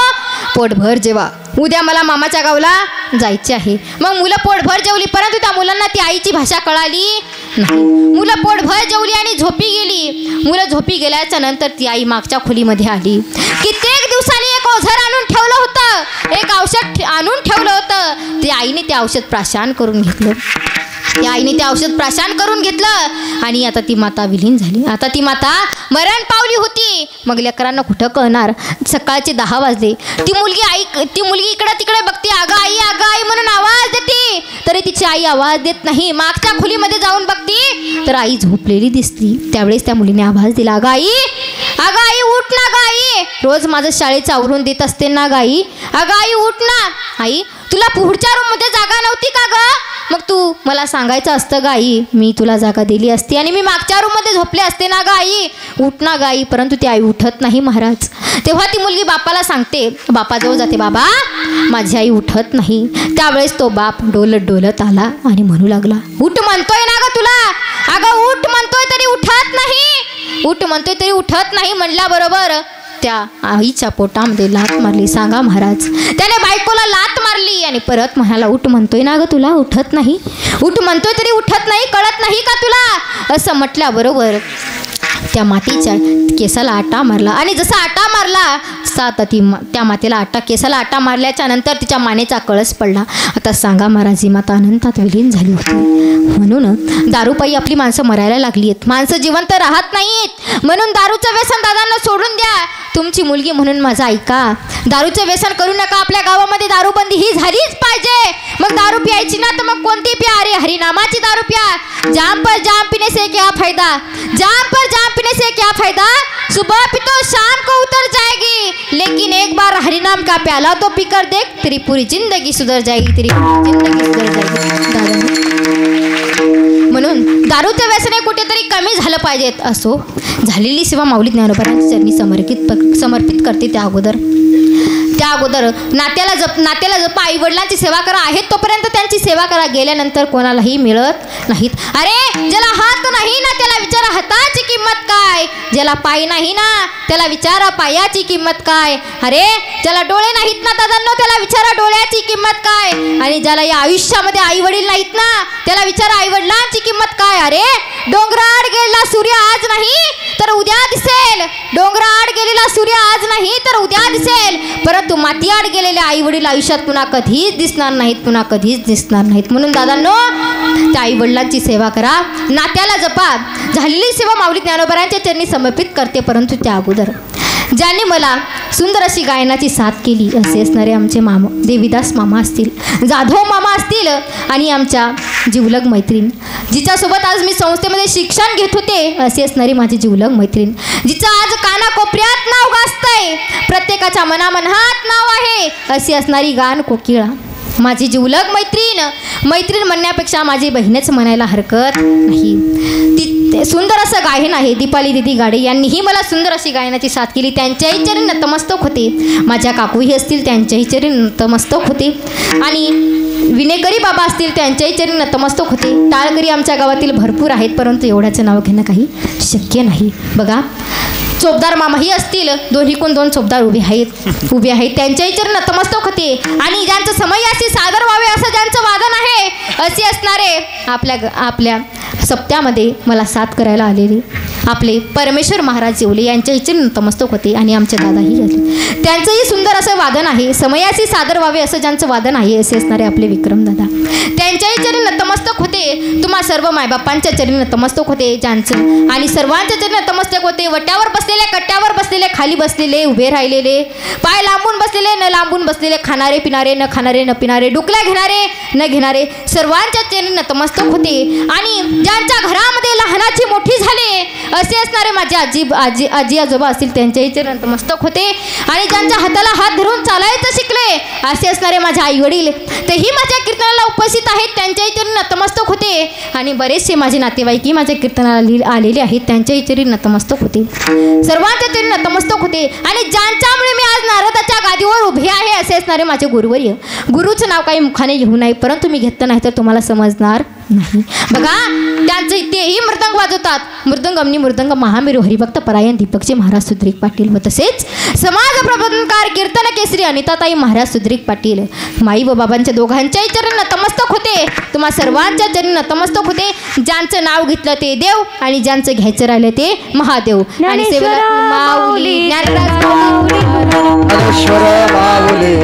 S3: पोटभर जेवा, उद्या मला मामाच्या गावला जायचे आहे. मग मुलं पोटभर जेवली, परंतु त्या मुलांना ती आईची भाषा कळाली नाही. मुलं पोटभर जेवली आणि झोपी गेली. मुलं झोपी गेल्याच्या नंतर ती आई मागच्या खोलीमध्ये आली. कित्येक दिवसांनी एक ओझर आणून ठेवलं होतं, एक औषध आणून ठेवलं होतं. त्या आईने ते औषध प्राशन करून घेतलं. आणि आता ती माता विलीन झाली. आता ती माता मरण पावली होती. मग लेकरांना कुठं कळणार? सकाळचे 10 वाजले. ती मुलगी इकडे तिकडे बघते, अगं आई म्हणून आवाज देते, तरी तिची आई आवाज देत नाही. मागच्या खोलीमध्ये जाऊन बघते तर आई झोपलेली दिसली. त्यावेळेस त्या मुलीने आवाज दिला, अगं आई उठ ना ग आई, मी रोज माझं शाळेचं आवरून देत असते ना गाई. अगं आई उठ ना. आई तुला पुढच्या रूममध्ये जागा नव्हती का ग? मग तू मला सांगायचं असतं गाई, मी तुला जागा दिली असती आणि मी मागच्या रूममध्ये झोपले असते ना गाई. उठ ना गाई. परंतु ती आई उठत नाही महाराज. तेव्हा ती मुलगी बापाला सांगते, बापाजवळ जाते, बाबा माझी आई उठत नाही. त्यावेळेस तो बाप डोलत डोलत आला आणि म्हणू लागला, उठ म्हणतोय ना ग तुला. अगं उठ म्हणतोय तरी उठत नाही. उठ म्हणतोय तरी उठत नाही म्हणल्याबरोबर त्या आईच्या पोटामध्ये लात मारली. सांगा महाराज. त्याने बायकोला लात मारली आणि परत म्हणाला, उठ म्हणतोय ना ग तुला, उठत नाही. उठ म्हणतोय तरी उठत नाही, कळत नाही का तुला. असं म्हटल्याबरोबर त्या मातीच्या केसाला आटा मारला आणि जसा आटा मारला त्या मातेला केसाला आटा मारल्याच्या नंतर तिच्या मानेचा कळस पडला. आता सांगा महाराज, ही माता अनंतात विलीन झाली होती. म्हणून दारूपायी आपली माणसं मरायला लागली आहेत. माणसं जिवंत राहत नाहीत. म्हणून दारूचं व्यसन दादांना सोडून द्या. तुमची मुलगी म्हणून माझं ऐका. दारूचं व्यसन करू नका. आपल्या गावामध्ये दारूबंदी ही झालीच पाहिजे. मग दारू प्यायची ना तर मग कोणती प्या. अरे हरिनामाची दारू प्या. जाम पर जाम पीने से क्या फायदा. जाम पर जाम पीने से क्या फायदा. सुबह पितो शाम को उतर जाएगी, लेकिन एक बार हरिनाम का प्याला तो पीकर देख, तेरी पूरी जिंदगी सुधर जाएगी. तेरी पूरी जिंदगी सुधर जाएगी. म्हणून दारूचं व्यसन कुठेतरी कमी झालं पाहिजेत. असो झालेली सेवा माऊली ज्ञानोबांच्या चरणी समर्पित करते. त्या अगोदर नात्याला जपा. आई वडिलांची सेवा करा. आहेत तोपर्यंत त्यांची सेवा करा. गेल्यानंतर कोणालाही मिळत नाहीत. अरे ज्याला हात नाही ना त्याला विचारा हाताची किंमत काय. ज्याला पाय नाही ना त्याला विचारा पायाची किंमत काय. अरे ज्याला डोळे नाहीत ना दादांनो त्याला विचारा डोळ्याची किंमत काय. आणि ज्याला या आयुष्यामध्ये आई वडील नाहीत ना त्याला विचारा आई वडिलांची किंमत काय. अरे डोंगराआड गेलेला सूर्य आज नाही तर उद्या दिसेल. डोंगराआड गेलेला सूर्य आज नाही तर उद्या दिसेल. परंतु मातीआड गेलेले आई वडील आयुष्यात पुन्हा कधीच दिसणार नाहीत. म्हणून दादांनो त्या आई वडिलांची सेवा करा. नात्याला जपा. झालेली सेवा माऊली ज्ञानोबांच्या चरणी समर्पित करते. परंतु त्या अगोदर ज्यांनी मला सुंदर अशी गायनाची साथ केली असे असणारे आमचे मामा देवीदास मामा असतील, जाधव मामा असतील आणि आमच्या जिवलग मैत्रीण जिच्यासोबत आज मी संस्थेमध्ये शिक्षण घेत होते असे असणारी माझी जिवलग मैत्रीण जिचं आज कानाकोपऱ्यात नाव गाजतंय, प्रत्येकाच्या मनामनात नाव आहे अशी असणारी गान कोकिळा माझी जिवलग मैत्रीण म्हणण्यापेक्षा माझी बहीणच म्हणायला हरकत नाही. ती सुंदर असं गायन आहे. दीपाली दिदी गाडे यांनीही मला सुंदर अशी गायनाची साथ केली. त्यांच्याही चरणी नतमस्तक होते. माझ्या काकूही असतील त्यांच्याही चरणी नतमस्तक होते. आणि विनेकरी बाबा असतील त्यांच्याही चरणी नतमस्तक होते. टाळकरी आमच्या गावातील भरपूर आहेत, परंतु एवढ्याचं नाव घेणं काही शक्य नाही. बघा चोपदार मामाही असतील, दोन्हीकून दोन चोपदार उभे आहेत त्यांच्याही चरणी नतमस्तक होते. आणि ज्यांचं समयाशी सादर व्हावे असं ज्यांचं वादन आहे असे असणारे आपल्या सप्त्यामध्ये मला साथ करायला आलेले आपले परमेश्वर महाराज जेवले यांच्याही चरणी नतमस्तक होते. आणि आमचे दादाही झाले त्यांचंही सुंदर असं वादन आहे. समयाशी सादर व्हावे असं ज्यांचं वादन आहे असे असणारे आपले विक्रम दादा त्यांच्याही चरणी नतमस्तक होते. तुम्हा सर्व मायबापांच्या चरणी नतमस्तक होते ज्यांचं. आणि सर्वांच्या चरणी नतमस्तक होते. वट्यावर बसलेले, कट्ट्यावर बसलेले, खाली बसलेले, उभे राहिलेले, पाय लांबून बसलेले, न लांबून बसलेले, खाणारे पिणारे, न खाणारे न पिणारे, डुकल्या घेणारे न घेणारे, सर्वांच्या चरणी नतमस्तक होते. आणि ज्यांच्या घरामध्ये लहानाची मोठी झाले असे असणारे माझे आजी आजोबा असतील त्यांच्याही चरणी नतमस्तक होते. आणि ज्यांच्या हाताला हात धरून चालायचं शिकले असे असणारे माझे आई वडील तेही माझ्या कीर्तनाला उपस्थित आहेत त्यांच्याही चरणी नतमस्तक होते. आणि बरेचसे माझे नातेवाईकही माझ्या कीर्तनाला आलेले आहेत त्यांच्याही चरणी नतमस्तक होते. सर्वांच्या चरणी नतमस्तक होते. आणि ज्यांच्यामुळे मी आज नारदाच्या गादीवर उभे आहे असे असणारे माझे गुरुवर्य. गुरुचं नाव काही मुखाने घेऊ नये, परंतु मी घेतलं नाही तर तुम्हाला समजणार नाही. बघा त्यांचे तेही मृदंग वाजवतात. मृदंगमनी मृदंग महामेरू हरिभक्त परायण दीपकचे महाराज सुद्रिक पाटील व तसेच समाज प्रबोधनकार कीर्तन केसरी अनिताताई महाराज सुद्रिक पाटील माई व बाबांच्या दोघांच्याही चरणी नतमस्तक होते. तुम्हा सर्वांच्या चरणी नतमस्तक होते. ज्यांचं नाव घेतलं ते देव आणि ज्यांचं घ्यायचं राहिलं ते महादेव. आणि सेवक माऊली ज्ञानराज माऊली